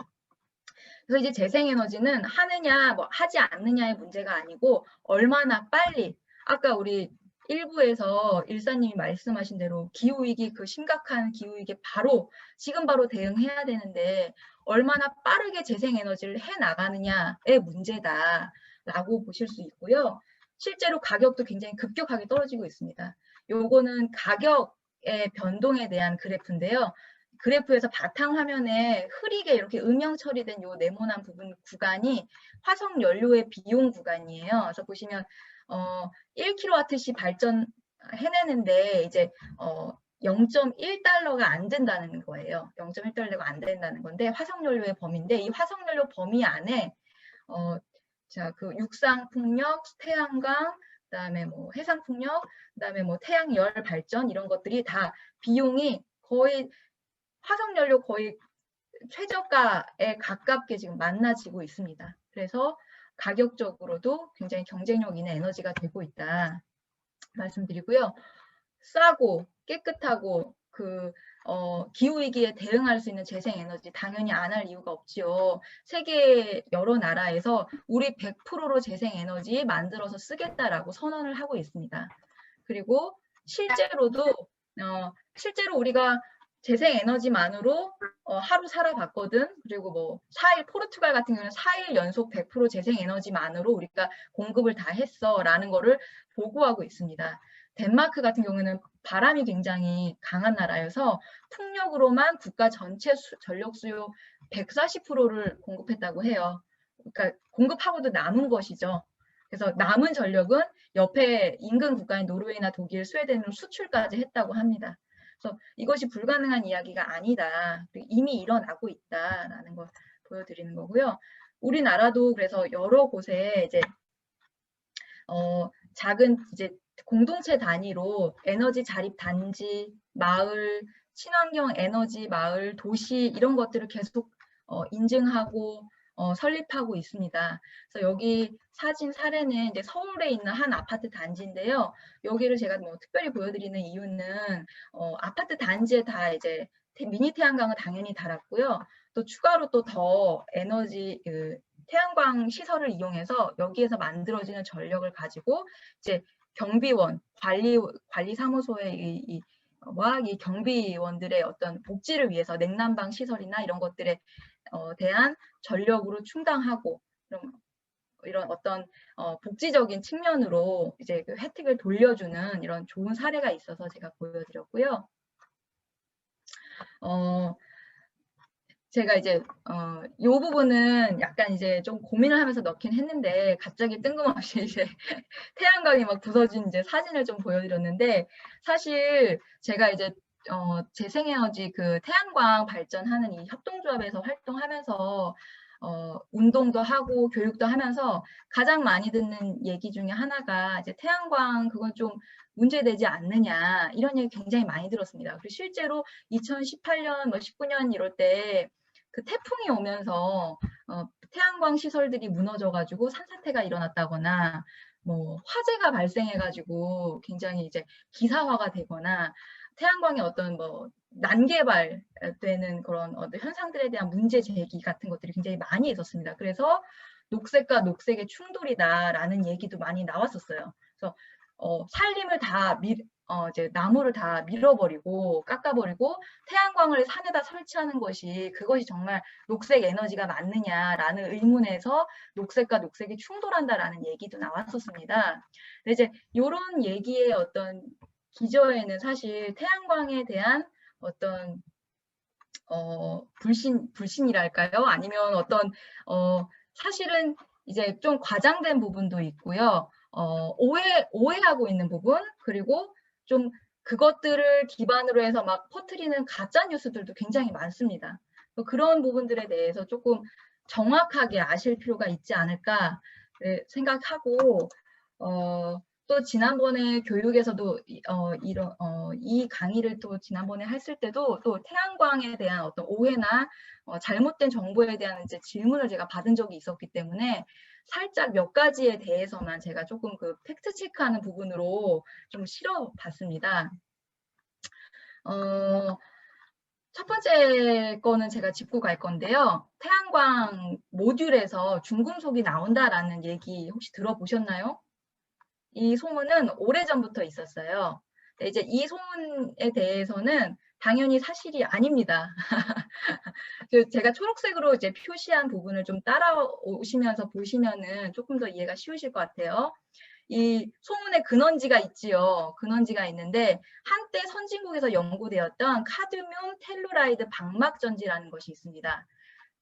그래서 이제 재생에너지는 하느냐, 하지 않느냐의 문제가 아니고 얼마나 빨리 아까 우리 일부에서 일사님이 말씀하신 대로 기후위기 그 심각한 기후위기에 지금 바로 대응해야 되는데 얼마나 빠르게 재생에너지를 해나가느냐의 문제다라고 보실 수 있고요. 실제로 가격도 굉장히 급격하게 떨어지고 있습니다. 요거는 가격의 변동에 대한 그래프인데요. 그래프에서 바탕화면에 흐리게 이렇게 음영 처리된 요 네모난 부분 구간이 화석 연료의 비용 구간이에요. 그래서 보시면 1kWh 발전해내는데 이제 0.1달러가 안 된다는 거예요. 0.1달러가 안 된다는 건데 화석연료의 범위인데 이 화석연료 범위 안에 자, 그 육상 풍력, 태양광, 그다음에 뭐 해상 풍력, 그다음에 뭐 태양열 발전 이런 것들이 다 비용이 거의 화석연료 거의 최저가에 가깝게 지금 만나지고 있습니다. 그래서 가격적으로도 굉장히 경쟁력 있는 에너지가 되고 있다 말씀드리고요. 싸고 깨끗하고 기후위기에 대응할 수 있는 재생에너지 당연히 안 할 이유가 없지요. 세계 여러 나라에서 우리 100%로 재생에너지 만들어서 쓰겠다라고 선언을 하고 있습니다. 그리고 실제로도 실제로 우리가 재생에너지만으로 하루 살아봤거든. 그리고 뭐 4일 포르투갈 같은 경우는 4일 연속 100% 재생에너지만으로 우리가 공급을 다 했어라는 거를 보고하고 있습니다. 덴마크 같은 경우는 바람이 굉장히 강한 나라여서 풍력으로만 국가 전체 전력 수요 140%를 공급했다고 해요. 그러니까 공급하고도 남은 것이죠. 그래서 남은 전력은 옆에 인근 국가인 노르웨이나 독일, 스웨덴으로 수출까지 했다고 합니다. 그래서 이것이 불가능한 이야기가 아니다. 이미 일어나고 있다라는 걸 보여드리는 거고요. 우리나라도 그래서 여러 곳에 이제 작은 이제 공동체 단위로 에너지 자립 단지, 마을, 친환경 에너지 마을, 도시 이런 것들을 계속 인증하고 설립하고 있습니다. 그래서 여기 사진 사례는 이제 서울에 있는 한 아파트 단지인데요. 여기를 제가 뭐 특별히 보여드리는 이유는 아파트 단지에 다 이제 미니 태양광을 당연히 달았고요. 또 추가로 또 더 에너지 태양광 시설을 이용해서 여기에서 만들어지는 전력을 가지고 이제 경비원, 관리사무소의 이 경비원들의 어떤 복지를 위해서 냉난방 시설이나 이런 것들에 대한 전력으로 충당하고 이런 어떤 복지적인 측면으로 이제 그 혜택을 돌려주는 이런 좋은 사례가 있어서 제가 보여드렸고요. 제가 이제 이 부분은 약간 이제 좀 고민을 하면서 넣긴 했는데 갑자기 뜬금없이 이제 태양광이 막 부서진 이제 사진을 좀 보여드렸는데 사실 제가 이제 재생에너지 그 태양광 발전하는 이 협동조합에서 활동하면서 운동도 하고 교육도 하면서 가장 많이 듣는 얘기 중에 하나가 이제 태양광 그건 좀 문제되지 않느냐 이런 얘기 굉장히 많이 들었습니다. 그리고 실제로 2018년, 뭐 19년 이럴 때 그 태풍이 오면서 태양광 시설들이 무너져가지고 산사태가 일어났다거나 뭐 화재가 발생해가지고 굉장히 이제 기사화가 되거나 태양광의 어떤 뭐 난개발되는 그런 어떤 현상들에 대한 문제 제기 같은 것들이 굉장히 많이 있었습니다. 그래서 녹색과 녹색의 충돌이다라는 얘기도 많이 나왔었어요. 그래서 산림을 다 이제 나무를 다 밀어버리고 깎아버리고 태양광을 산에다 설치하는 그것이 정말 녹색 에너지가 맞느냐라는 의문에서 녹색과 녹색이 충돌한다라는 얘기도 나왔었습니다. 근데 이제 이런 얘기의 어떤 기저에는 사실 태양광에 대한 어떤 불신이랄까요? 아니면 어떤 사실은 이제 좀 과장된 부분도 있고요. 오해하고 있는 부분, 그리고 좀 그것들을 기반으로 해서 막 퍼뜨리는 가짜 뉴스들도 굉장히 많습니다. 그런 부분들에 대해서 조금 정확하게 아실 필요가 있지 않을까 생각하고 또 지난번에 교육에서도 이 강의를 또 지난번에 했을 때도 또 태양광에 대한 어떤 오해나 잘못된 정보에 대한 이제 질문을 제가 받은 적이 있었기 때문에 살짝 몇 가지에 대해서만 제가 조금 그 팩트 체크하는 부분으로 좀 실어봤습니다. 첫 번째 거는 제가 짚고 갈 건데요. 태양광 모듈에서 중금속이 나온다라는 얘기 혹시 들어보셨나요? 이 소문은 오래전부터 있었어요. 이제 이 소문에 대해서는 당연히 사실이 아닙니다. 제가 초록색으로 이제 표시한 부분을 좀 따라오시면서 보시면은 조금 더 이해가 쉬우실 것 같아요. 이 소문의 근원지가 있지요. 근원지가 있는데 한때 선진국에서 연구되었던 카드뮴 텔루라이드 방막전지라는 것이 있습니다.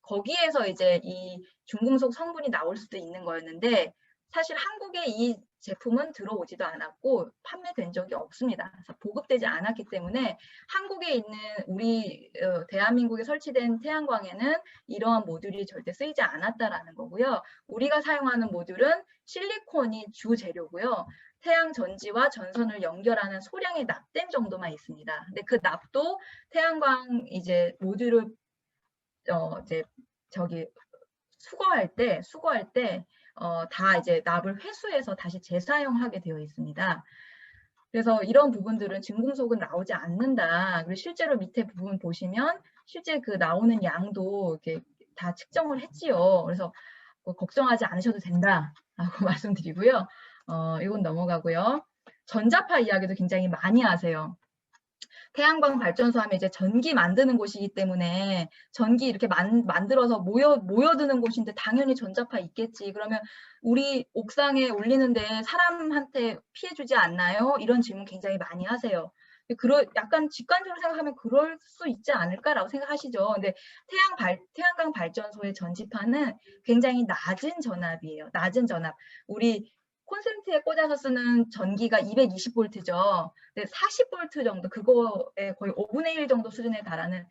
거기에서 이제 이 중금속 성분이 나올 수도 있는 거였는데 사실 한국에 이 제품은 들어오지도 않았고 판매된 적이 없습니다. 그래서 보급되지 않았기 때문에 한국에 있는 우리 대한민국에 설치된 태양광에는 이러한 모듈이 절대 쓰이지 않았다라는 거고요. 우리가 사용하는 모듈은 실리콘이 주 재료고요. 태양 전지와 전선을 연결하는 소량의 납땜 정도만 있습니다. 근데 그 납도 태양광 이제 모듈을 이제 저기 수거할 때 다 이제 납을 회수해서 다시 재사용하게 되어 있습니다. 그래서 이런 부분들은 진금속은 나오지 않는다. 그리고 실제로 밑에 부분 보시면 실제 그 나오는 양도 이렇게 다 측정을 했지요. 그래서 뭐 걱정하지 않으셔도 된다라고 말씀드리고요. 이건 넘어가고요. 전자파 이야기도 굉장히 많이 하세요. 태양광 발전소 하면 이제 전기 만드는 곳이기 때문에 전기 이렇게 만들어서 모여드는 곳인데 당연히 전자파 있겠지. 그러면 우리 옥상에 올리는데 사람한테 피해 주지 않나요? 이런 질문 굉장히 많이 하세요. 약간 직관적으로 생각하면 그럴 수 있지 않을까라고 생각하시죠. 근데 태양광 발전소의 전지파는 굉장히 낮은 전압이에요. 낮은 전압. 우리 콘센트에 꽂아서 쓰는 전기가 220V죠. 40V 정도, 그거에 거의 5분의 1 정도 수준에 달하는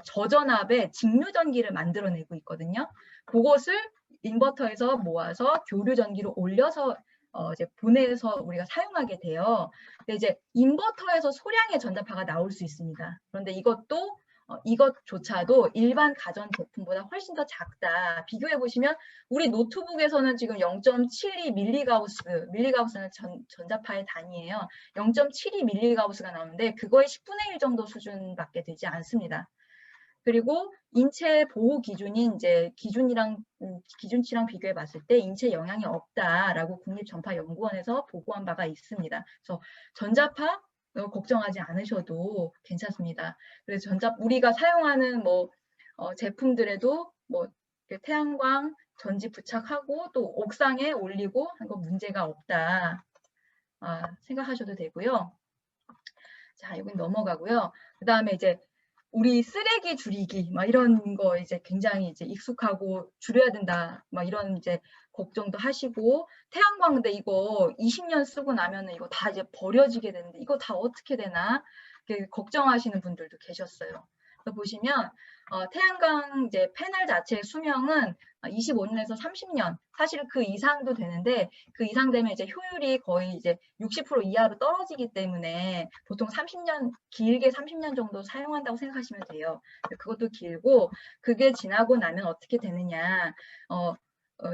저전압의 직류 전기를 만들어내고 있거든요. 그것을 인버터에서 모아서 교류 전기로 올려서 이제 보내서 우리가 사용하게 돼요. 근데 이제 인버터에서 소량의 전자파가 나올 수 있습니다. 그런데 이것조차도 일반 가전 제품보다 훨씬 더 작다. 비교해 보시면 우리 노트북에서는 지금 0.72 밀리가우스는 전자파의 단위예요. 0.72 밀리가우스가 나오는데 그거의 10분의 1 정도 수준밖에 되지 않습니다. 그리고 인체 보호 기준인 이제 기준치랑 비교해 봤을 때 인체 영향이 없다라고 국립전파연구원에서 보고한 바가 있습니다. 그래서 전자파 걱정하지 않으셔도 괜찮습니다. 그래서 우리가 사용하는 제품들에도 태양광 전지 부착하고 또 옥상에 올리고 한 거 문제가 없다 생각하셔도 되고요. 자, 여기 넘어가고요. 그 다음에 이제 우리 쓰레기 줄이기 이런 거 이제 굉장히 이제 익숙하고 줄여야 된다 이런 이제 걱정도 하시고 태양광 근데 이거 20년 쓰고 나면은 이거 다 이제 버려지게 되는데 이거 다 어떻게 되나 이렇게 걱정하시는 분들도 계셨어요. 그래서 보시면 태양광 이제 패널 자체의 수명은 25년에서 30년, 사실 그 이상도 되는데 그 이상 되면 이제 효율이 거의 이제 60% 이하로 떨어지기 때문에 보통 30년, 길게 30년 정도 사용한다고 생각하시면 돼요. 그것도 길고 그게 지나고 나면 어떻게 되느냐.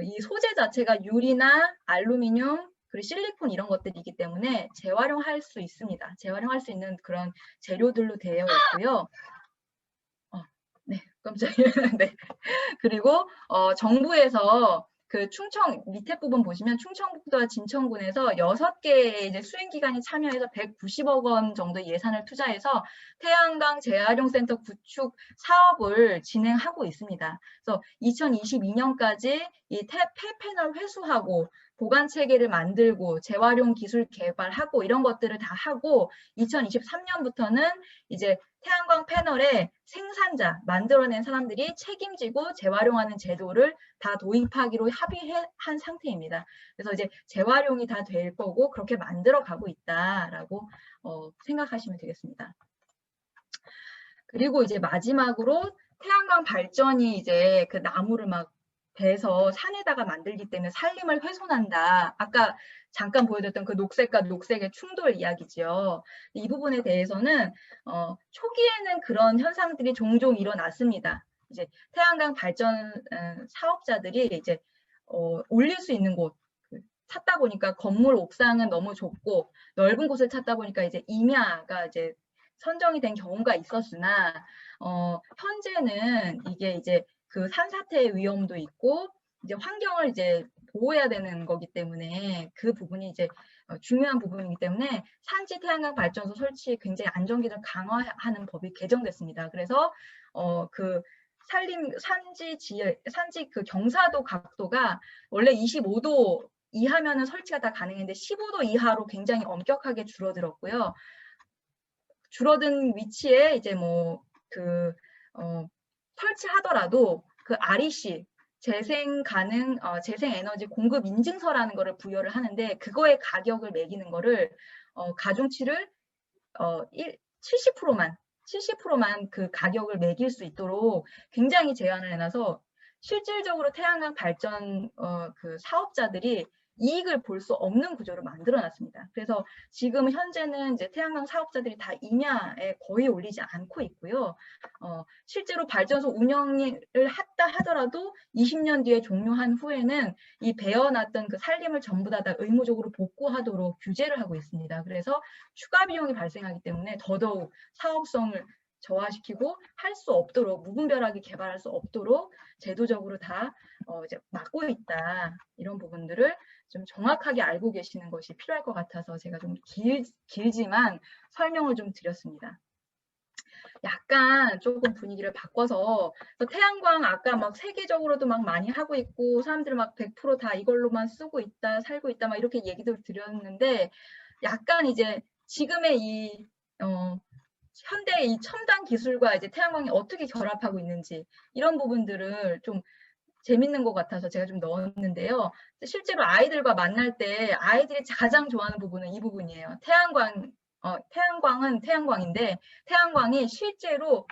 이 소재 자체가 유리나 알루미늄, 그리고 실리콘 이런 것들이기 때문에 재활용할 수 있습니다. 재활용할 수 있는 그런 재료들로 되어 있고요. 네, 깜짝이야. 네. 그리고 정부에서 그 충청 밑에 부분 보시면 충청북도와 진천군에서 6개의 이제 수행 기관이 참여해서 190억 원 정도 예산을 투자해서 태양광 재활용센터 구축 사업을 진행하고 있습니다. 그래서 2022년까지 이 폐패널 회수하고 보관 체계를 만들고 재활용 기술 개발하고 이런 것들을 다 하고 2023년부터는 이제 태양광 패널의 생산자, 만들어낸 사람들이 책임지고 재활용하는 제도를 다 도입하기로 합의한 상태입니다. 그래서 이제 재활용이 다 될 거고 그렇게 만들어 가고 있다라고 생각하시면 되겠습니다. 그리고 이제 마지막으로 태양광 발전이 이제 그 나무를 막 베서 산에다가 만들기 때문에 산림을 훼손한다. 아까 잠깐 보여드렸던 그 녹색과 녹색의 충돌 이야기죠. 이 부분에 대해서는 초기에는 그런 현상들이 종종 일어났습니다. 이제 태양광 발전 사업자들이 이제 올릴 수 있는 곳 찾다 보니까 건물 옥상은 너무 좁고 넓은 곳을 찾다 보니까 이제 임야가 이제 선정이 된 경우가 있었으나 현재는 이게 이제 그 산사태의 위험도 있고 이제 환경을 이제 보호해야 되는 거기 때문에 그 부분이 이제 중요한 부분이기 때문에 산지 태양광 발전소 설치에 굉장히 안전기준을 강화하는 법이 개정됐습니다. 그래서 그 산지 그 경사도 각도가 원래 25도 이하면은 설치가 다 가능했는데 15도 이하로 굉장히 엄격하게 줄어들었고요. 줄어든 위치에 이제 설치하더라도 그 REC 재생 에너지 공급 인증서라는 거를 부여를 하는데 그거의 가격을 매기는 거를 가중치를 70%만 그 가격을 매길 수 있도록 굉장히 제한을 해놔서 실질적으로 태양광 발전 그 사업자들이 이익을 볼 수 없는 구조를 만들어 놨습니다. 그래서 지금 현재는 이제 태양광 사업자들이 다 임야에 거의 올리지 않고 있고요. 실제로 발전소 운영을 했다 하더라도 20년 뒤에 종료한 후에는 이 베어놨던 그 산림을 전부 다 의무적으로 복구하도록 규제를 하고 있습니다. 그래서 추가 비용이 발생하기 때문에 더더욱 사업성을 저하시키고 할 수 없도록 무분별하게 개발할 수 없도록 제도적으로 다 이제 막고 있다. 이런 부분들을 좀 정확하게 알고 계시는 것이 필요할 것 같아서 제가 좀 길지만 설명을 좀 드렸습니다. 약간 조금 분위기를 바꿔서 태양광 아까 막 세계적으로도 막 많이 하고 있고 사람들 막 100% 다 이걸로만 쓰고 있다, 살고 있다 막 이렇게 얘기도 드렸는데 약간 이제 지금의 이 현대의 이 첨단 기술과 이제 태양광이 어떻게 결합하고 있는지 이런 부분들을 좀 재밌는 것 같아서 제가 좀 넣었는데요. 실제로 아이들과 만날 때 아이들이 가장 좋아하는 부분은 이 부분이에요. 태양광은 태양광인데 태양광이 실제로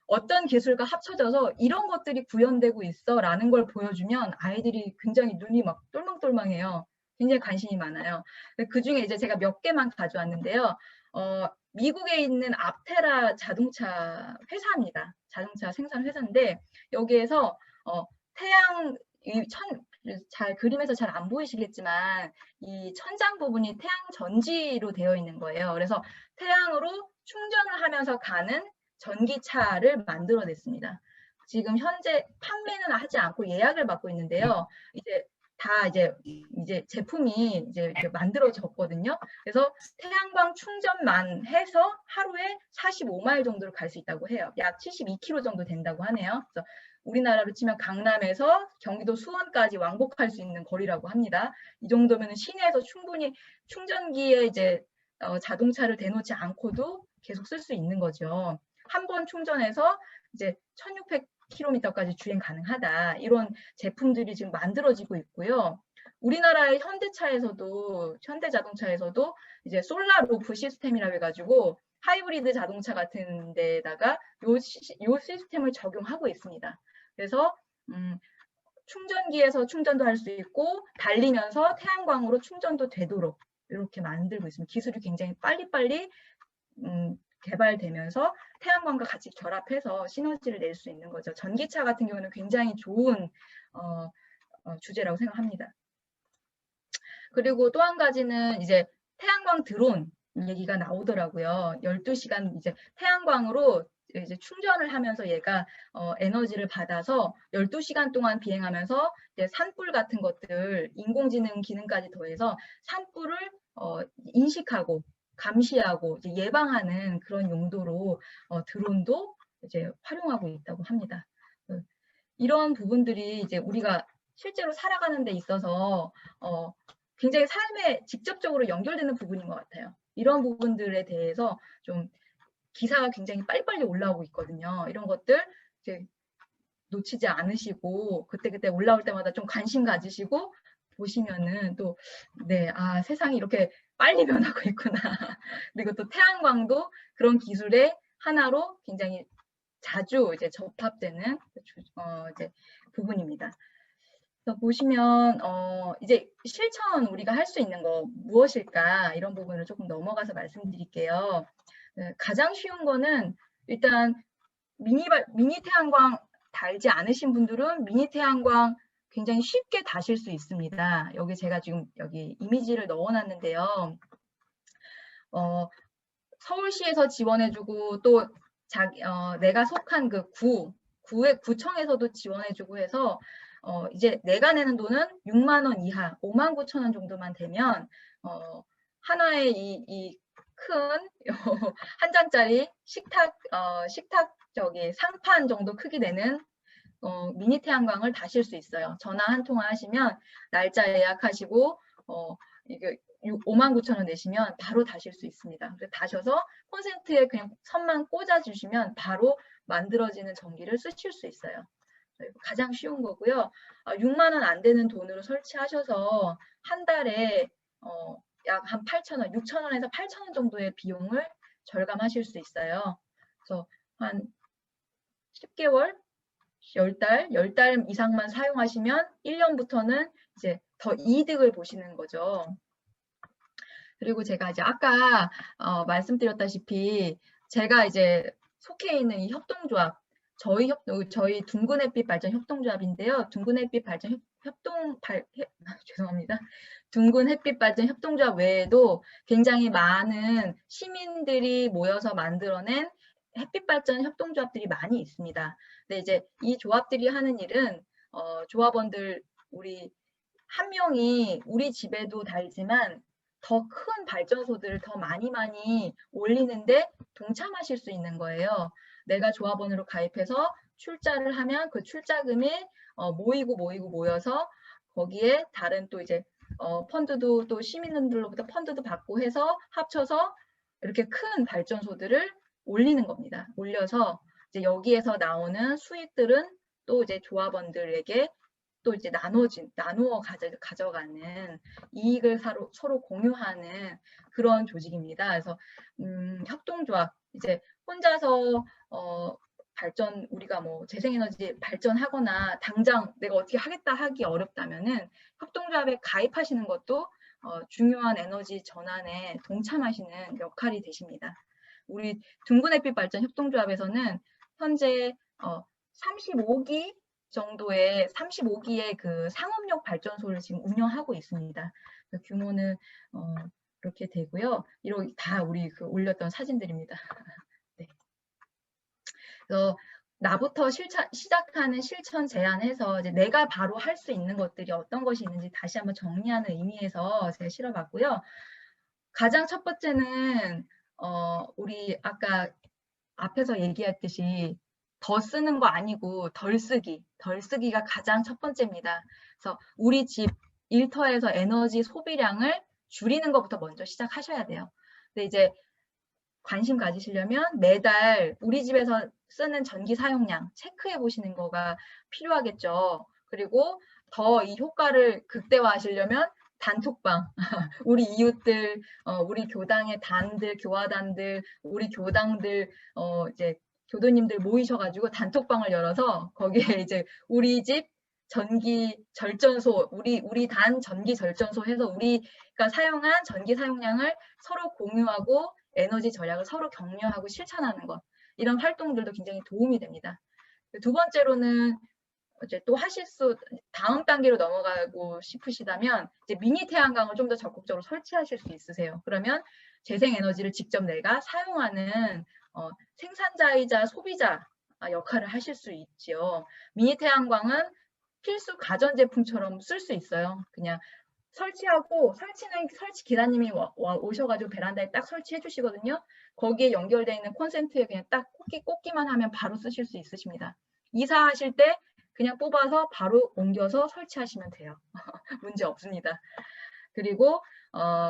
어떤 기술과 합쳐져서 이런 것들이 구현되고 있어라는 걸 보여주면 아이들이 굉장히 눈이 막 똘망똘망해요. 굉장히 관심이 많아요. 그 중에 이제 제가 몇 개만 가져왔는데요. 미국에 있는 앞테라 자동차 회사입니다. 자동차 생산 회사인데 여기에서 잘 그림에서 잘 안 보이시겠지만 이 천장 부분이 태양 전지로 되어 있는 거예요. 그래서 태양으로 충전을 하면서 가는 전기차를 만들어냈습니다. 지금 현재 판매는 하지 않고 예약을 받고 있는데요. 이제 제품이 이제 만들어졌거든요. 그래서 태양광 충전만 해서 하루에 45마일 정도를 갈 수 있다고 해요. 약 72km 정도 된다고 하네요. 그래서 우리나라로 치면 강남에서 경기도 수원까지 왕복할 수 있는 거리라고 합니다. 이 정도면 시내에서 충분히 충전기에 이제 자동차를 대놓지 않고도 계속 쓸 수 있는 거죠. 한 번 충전해서 이제 1600km까지 주행 가능하다. 이런 제품들이 지금 만들어지고 있고요. 우리나라의 현대자동차에서도 이제 솔라 루프 시스템이라고 해가지고 하이브리드 자동차 같은 데다가 요 시스템을 적용하고 있습니다. 그래서 충전기에서 충전도 할 수 있고 달리면서 태양광으로 충전도 되도록 이렇게 만들고 있습니다. 기술이 굉장히 빨리빨리 개발되면서 태양광과 같이 결합해서 시너지를 낼 수 있는 거죠. 전기차 같은 경우는 굉장히 좋은 주제라고 생각합니다. 그리고 또 한 가지는 이제 태양광 드론 얘기가 나오더라고요. 12시간 이제 태양광으로 이제 충전을 하면서 얘가 에너지를 받아서 12시간 동안 비행하면서 이제 산불 같은 것들 인공지능 기능까지 더해서 산불을 인식하고 감시하고 이제 예방하는 그런 용도로 드론도 이제 활용하고 있다고 합니다. 이런 부분들이 이제 우리가 실제로 살아가는 데 있어서 굉장히 삶에 직접적으로 연결되는 부분인 것 같아요. 이런 부분들에 대해서 좀 기사가 굉장히 빨리빨리 올라오고 있거든요. 이런 것들 이제 놓치지 않으시고 그때그때 올라올 때마다 좀 관심 가지시고 보시면은 또 네, 아, 세상이 이렇게 빨리 변하고 있구나. 그리고 또 태양광도 그런 기술의 하나로 굉장히 자주 이제 접합되는 이제 부분입니다. 그래서 보시면 이제 실천 우리가 할 수 있는 거 무엇일까 이런 부분을 조금 넘어가서 말씀드릴게요. 가장 쉬운 거는 일단 미니 태양광 달지 않으신 분들은 미니 태양광 굉장히 쉽게 다실 수 있습니다. 여기 제가 지금 여기 이미지를 넣어놨는데요. 서울시에서 지원해주고 또 내가 속한 그 구청에서도 지원해주고 해서 이제 내가 내는 돈은 6만 원 이하, 5만 9천 원 정도만 되면 하나의 이 큰 한 장짜리 식탁 저기 상판 정도 크기 되는 미니 태양광을 다실 수 있어요. 전화 한 통화 하시면 날짜 예약하시고 이게 5만 9천 원 내시면 바로 다실 수 있습니다. 그래서 다셔서 콘센트에 그냥 선만 꽂아 주시면 바로 만들어지는 전기를 쓰실 수 있어요. 가장 쉬운 거고요. 6만 원 안 되는 돈으로 설치하셔서 한 달에 약 한 8천 원, 6천 원에서 8천 원 정도의 비용을 절감하실 수 있어요. 그래서 한 10개월, 10달 이상만 사용하시면 1년부터는 이제 더 이득을 보시는 거죠. 그리고 제가 이제 아까 말씀드렸다시피 제가 이제 속해 있는 이 협동조합, 저희 둥근 햇빛 발전 협동조합인데요. 둥근 햇빛 발전 죄송합니다. 둥근 햇빛 발전 협동조합 외에도 굉장히 많은 시민들이 모여서 만들어낸 햇빛 발전 협동조합들이 많이 있습니다. 근데 이제 이 조합들이 하는 일은 조합원들 우리 한 명이 우리 집에도 달지만 더 큰 발전소들을 더 많이 올리는데 동참하실 수 있는 거예요. 내가 조합원으로 가입해서 출자를 하면 그 출자금이 모여서 거기에 다른 또 이제 펀드도 또 시민들로부터 펀드도 받고 해서 합쳐서 이렇게 큰 발전소들을 올리는 겁니다. 올려서 이제 여기에서 나오는 수익들은 또 이제 조합원들에게 또 이제 나누어 가져가는 이익을 서로 공유하는 그런 조직입니다. 그래서 협동조합 이제 혼자서 우리가 뭐 재생에너지 발전하거나 당장 내가 어떻게 하겠다 하기 어렵다면은 협동조합에 가입하시는 것도 중요한 에너지 전환에 동참하시는 역할이 되십니다. 우리 둥근 햇빛 발전 협동조합에서는 현재 35기 정도의 35기의 그 상업용 발전소를 지금 운영하고 있습니다. 규모는 이렇게 되고요. 이렇게 다 우리 그 올렸던 사진들입니다. 네. 그래서 나부터 시작하는 실천 제안해서 이제 내가 바로 할 수 있는 것들이 어떤 것이 있는지 다시 한번 정리하는 의미에서 제가 실어봤고요. 가장 첫 번째는 우리 아까 앞에서 얘기했듯이 더 쓰는 거 아니고 덜 쓰기가 가장 첫 번째입니다. 그래서 우리 집 일터에서 에너지 소비량을 줄이는 것부터 먼저 시작하셔야 돼요. 근데 이제 관심 가지시려면 매달 우리 집에서 쓰는 전기 사용량 체크해 보시는 거가 필요하겠죠. 그리고 더 이 효과를 극대화하시려면 단톡방, 우리 이웃들, 우리 교당의 교화단들, 우리 교당들, 이제 교도님들 모이셔가지고 단톡방을 열어서 거기에 이제 우리 집 전기 절전소, 우리 단 전기 절전소 해서 우리가 사용한 전기 사용량을 서로 공유하고 에너지 절약을 서로 격려하고 실천하는 것. 이런 활동들도 굉장히 도움이 됩니다. 두 번째로는 이제 또 다음 단계로 넘어가고 싶으시다면 이제 미니 태양광을 좀 더 적극적으로 설치하실 수 있으세요. 그러면 재생에너지를 직접 내가 사용하는 생산자이자 소비자 역할을 하실 수 있지요. 미니 태양광은 필수 가전제품처럼 쓸 수 있어요. 그냥 설치하고 설치 기사님이 오셔가지고 베란다에 딱 설치해 주시거든요. 거기에 연결되어 있는 콘센트에 그냥 딱 꽂기만 하면 바로 쓰실 수 있으십니다. 이사하실 때 그냥 뽑아서 바로 옮겨서 설치하시면 돼요. 문제 없습니다. 그리고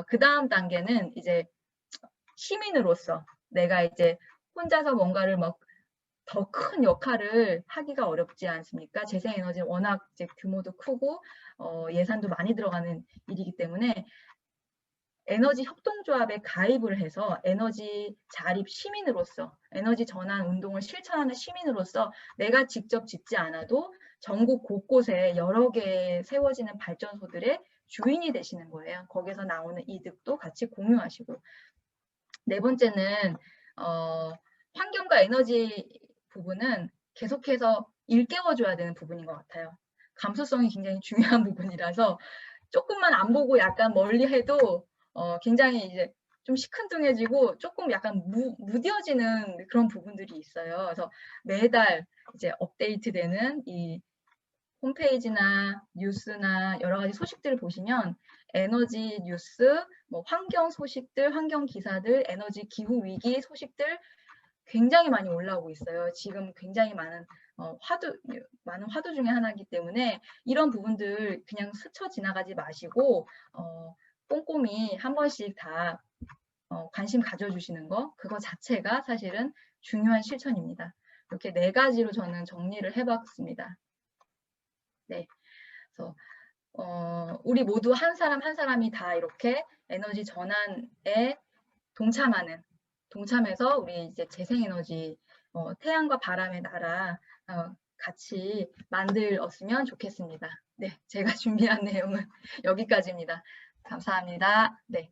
그 다음 단계는 이제 시민으로서 내가 이제 혼자서 뭔가를 더 큰 역할을 하기가 어렵지 않습니까? 재생에너지 워낙 이제 규모도 크고 예산도 많이 들어가는 일이기 때문에 에너지 협동조합에 가입을 해서 에너지 자립 시민으로서 에너지 전환 운동을 실천하는 시민으로서 내가 직접 짓지 않아도 전국 곳곳에 여러 개 세워지는 발전소들의 주인이 되시는 거예요. 거기서 나오는 이득도 같이 공유하시고. 네 번째는 환경과 에너지 부분은 계속해서 일깨워줘야 되는 부분인 것 같아요. 감수성이 굉장히 중요한 부분이라서 조금만 안 보고 약간 멀리 해도 굉장히 이제 좀 시큰둥해지고 조금 약간 무뎌지는 그런 부분들이 있어요. 그래서 매달 이제 업데이트되는 이 홈페이지나 뉴스나 여러 가지 소식들을 보시면 에너지 뉴스, 뭐 환경 소식들, 환경 기사들, 에너지 기후 위기 소식들 굉장히 많이 올라오고 있어요. 지금 굉장히 많은 화두 중에 하나이기 때문에 이런 부분들 그냥 스쳐 지나가지 마시고 꼼꼼히 한 번씩 다 관심 가져주시는 거, 그거 자체가 사실은 중요한 실천입니다. 이렇게 4가지로 저는 정리를 해봤습니다. 네, 그래서 우리 모두 한 사람 한 사람이 다 이렇게 에너지 전환에 동참해서 우리 이제 재생에너지, 태양과 바람의 나라 같이 만들었으면 좋겠습니다. 네, 제가 준비한 내용은 여기까지입니다. 감사합니다. 네.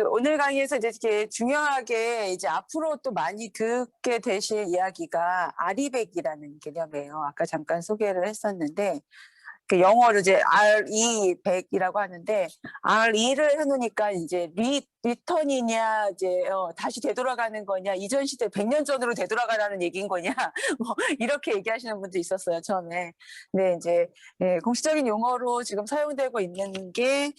오늘 강의에서 이제 이렇게 중요하게 이제 앞으로 또 많이 듣게 되실 이야기가 아리백이라는 개념이에요. 아까 잠깐 소개를 했었는데, 그 영어로 이제 RE100이라고 하는데, RE를 해놓으니까 이제 리턴이냐, 이제, 다시 되돌아가는 거냐, 이전 시대 100년 전으로 되돌아가라는 얘기인 거냐, 뭐, 이렇게 얘기하시는 분도 있었어요, 처음에. 근데 이제, 공식적인 용어로 지금 사용되고 있는 게,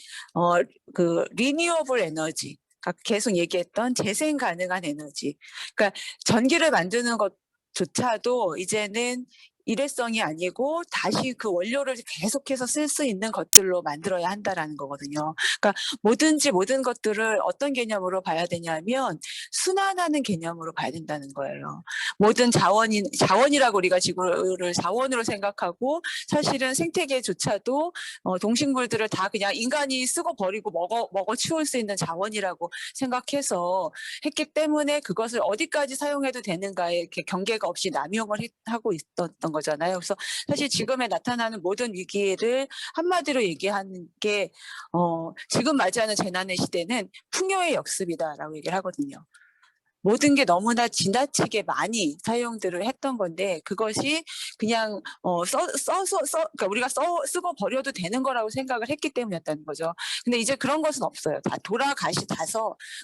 리뉴어블 에너지. 아까 계속 얘기했던 재생 가능한 에너지. 그러니까 전기를 만드는 것조차도 이제는 일회성이 아니고 다시 그 원료를 계속해서 쓸 수 있는 것들로 만들어야 한다라는 거거든요. 그러니까 모든 것들을 어떤 개념으로 봐야 되냐면 순환하는 개념으로 봐야 된다는 거예요. 모든 자원이라고 우리가 지구를 자원으로 생각하고 사실은 생태계조차도 동식물들을 다 그냥 인간이 쓰고 버리고 먹어 치울 수 있는 자원이라고 생각해서 했기 때문에 그것을 어디까지 사용해도 되는가에 이렇게 경계가 없이 남용을 하고 있었던 거잖아요. 그래서 사실 지금에 나타나는 모든 위기를 한마디로 얘기하는 게 지금 맞이하는 재난의 시대는 풍요의 역습이다라고 얘기를 하거든요. 모든 게 너무나 지나치게 많이 사용들을 했던 건데 그것이 그냥 그러니까 우리가 쓰고 버려도 되는 거라고 생각을 했기 때문이었다는 거죠. 근데 이제 그런 것은 없어요. 다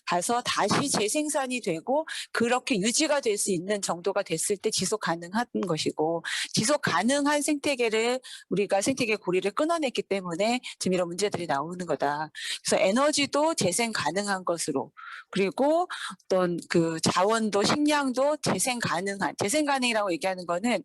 가서 다시 재생산이 되고 그렇게 유지가 될 수 있는 정도가 됐을 때 지속 가능한 것이고 지속 가능한 생태계를 우리가 생태계 고리를 끊어냈기 때문에 지금 이런 문제들이 나오는 거다. 그래서 에너지도 재생 가능한 것으로 그리고 어떤 그 자원도 식량도 재생 가능이라고 얘기하는 거는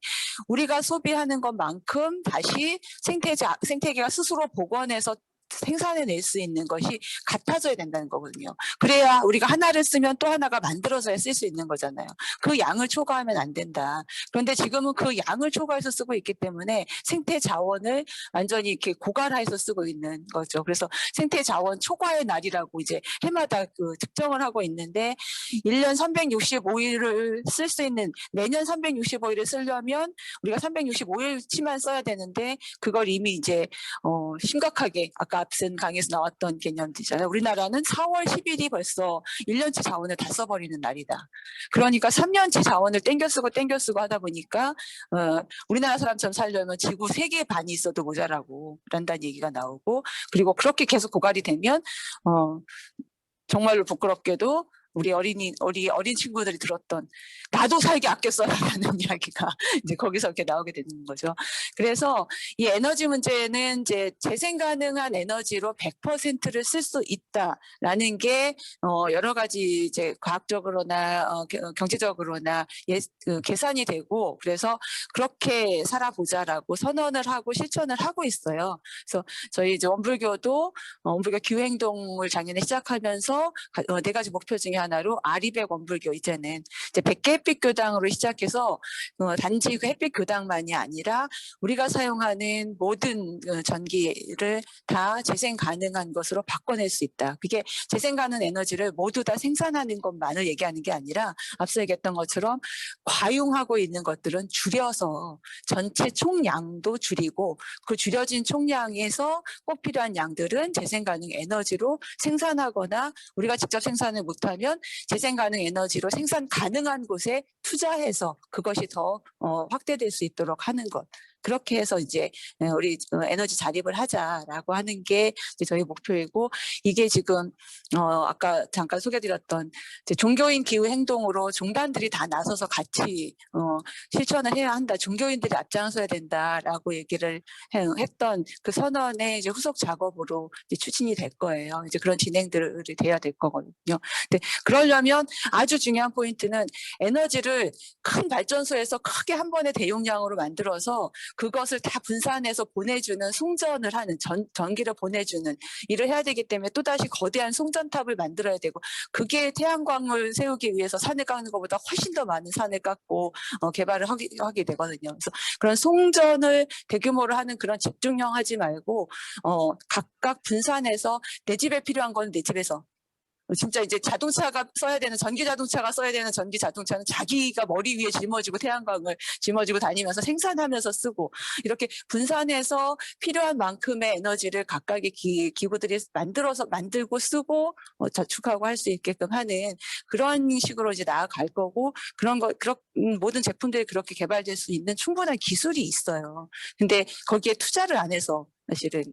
우리가 소비하는 것만큼 다시 생태계가 스스로 복원해서 생산해낼 수 있는 것이 같아져야 된다는 거거든요. 그래야 우리가 하나를 쓰면 또 하나가 만들어져야 쓸 수 있는 거잖아요. 그 양을 초과하면 안 된다. 그런데 지금은 그 양을 초과해서 쓰고 있기 때문에 생태 자원을 완전히 이렇게 고갈화해서 쓰고 있는 거죠. 그래서 생태 자원 초과의 날이라고 이제 해마다 그 측정을 하고 있는데 1년 365일을 쓸 수 있는 매년 365일을 쓰려면 우리가 365일치만 써야 되는데 그걸 이미 이제 심각하게 아까 앞선 강의에서 나왔던 개념들이잖아요. 우리나라는 4월 10일이 벌써 1년치 자원을 다 써버리는 날이다. 그러니까 3년치 자원을 땡겨 쓰고 하다 보니까 우리나라 사람처럼 살려면 지구 3개 반이 있어도 모자라고 그런다는 얘기가 나오고 그리고 그렇게 계속 고갈이 되면 정말로 부끄럽게도 우리 어린 친구들이 들었던 나도 살기 아껴 써라라는 이야기가 이제 거기서 이렇게 나오게 되는 거죠. 그래서 이 에너지 문제는 이제 재생 가능한 에너지로 100%를 쓸 수 있다라는 게 여러 가지 이제 과학적으로나 경제적으로나 계산이 되고 그래서 그렇게 살아보자라고 선언을 하고 실천을 하고 있어요. 그래서 저희 이제 원불교 기후행동을 작년에 시작하면서 4가지 목표 중에 하나로 아리백 원불교 이제는 이제 100개 햇빛 교당으로 시작해서 단지 그 햇빛 교당만이 아니라 우리가 사용하는 모든 전기를 다 재생 가능한 것으로 바꿔낼 수 있다. 그게 재생 가능 에너지를 모두 다 생산하는 것만을 얘기하는 게 아니라 앞서 얘기했던 것처럼 과용하고 있는 것들은 줄여서 전체 총량도 줄이고 그 줄여진 총량에서 꼭 필요한 양들은 재생 가능 에너지로 생산하거나 우리가 직접 생산을 못하면 재생 가능 에너지로 생산 가능한 곳에 투자해서 그것이 더 확대될 수 있도록 하는 것. 그렇게 해서 이제 우리 에너지 자립을 하자라고 하는 게 이제 저희 목표이고, 이게 지금 아까 잠깐 소개드렸던 이제 종교인 기후 행동으로 종단들이 다 나서서 같이 실천을 해야 한다. 종교인들이 앞장서야 된다라고 얘기를 했던 그 선언의 이제 후속 작업으로 이제 추진이 될 거예요. 이제 그런 진행들이 돼야 될 거거든요. 근데 그러려면 아주 중요한 포인트는 에너지를 큰 발전소에서 크게 한 번에 대용량으로 만들어서 그것을 다 분산해서 보내주는 송전을 하는 전기를 보내주는 일을 해야 되기 때문에 또다시 거대한 송전탑을 만들어야 되고, 그게 태양광을 세우기 위해서 산을 깎는 것보다 훨씬 더 많은 산을 깎고 개발을 하게 되거든요. 그래서 그런 송전을 대규모로 하는 그런 집중형 하지 말고 각각 분산해서 내 집에 필요한 건 내 집에서, 진짜 이제 자동차가 써야 되는, 전기 자동차가 써야 되는 전기 자동차는 자기가 머리 위에 짊어지고 태양광을 짐어지고 다니면서 생산하면서 쓰고, 이렇게 분산해서 필요한 만큼의 에너지를 각각의 기구들이 만들고 쓰고 저축하고 할 수 있게끔 하는 그런 식으로 이제 나아갈 거고, 그런 모든 제품들이 그렇게 개발될 수 있는 충분한 기술이 있어요. 근데 거기에 투자를 안 해서 사실은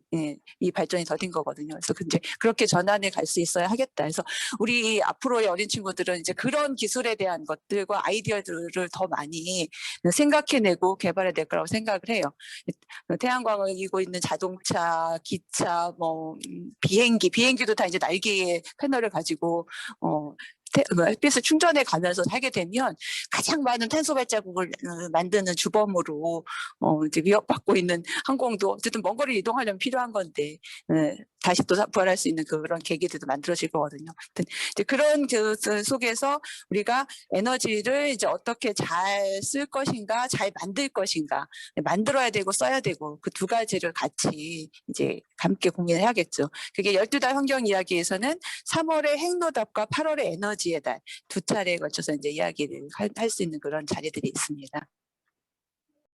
이 발전이 더딘 거거든요. 그래서 이제 그렇게 전환을 갈 수 있어야 하겠다. 그래서 우리 앞으로의 어린 친구들은 이제 그런 기술에 대한 것들과 아이디어들을 더 많이 생각해내고 개발해야 될 거라고 생각을 해요. 태양광을 이고 있는 자동차, 기차, 비행기도 다 이제 날개에 패널을 가지고 햇빛을 충전해 가면서 하게 되면 가장 많은 탄소 발자국을 만드는 주범으로 이제 위협받고 있는 항공도 어쨌든 먼 거리를 이동하려면 필요한 건데 다시 또 부활할 수 있는 그런 계기들도 만들어질 거거든요. 이제 그런 그 속에서 우리가 에너지를 이제 어떻게 잘 쓸 것인가, 잘 만들 것인가, 만들어야 되고 써야 되고 그 두 가지를 같이 이제 함께 고민해야겠죠. 그게 12달 환경 이야기에서는 3월의 핵노답과 8월의 에너지의 달 두 차례에 걸쳐서 이제 이야기를 할 수 있는 그런 자리들이 있습니다.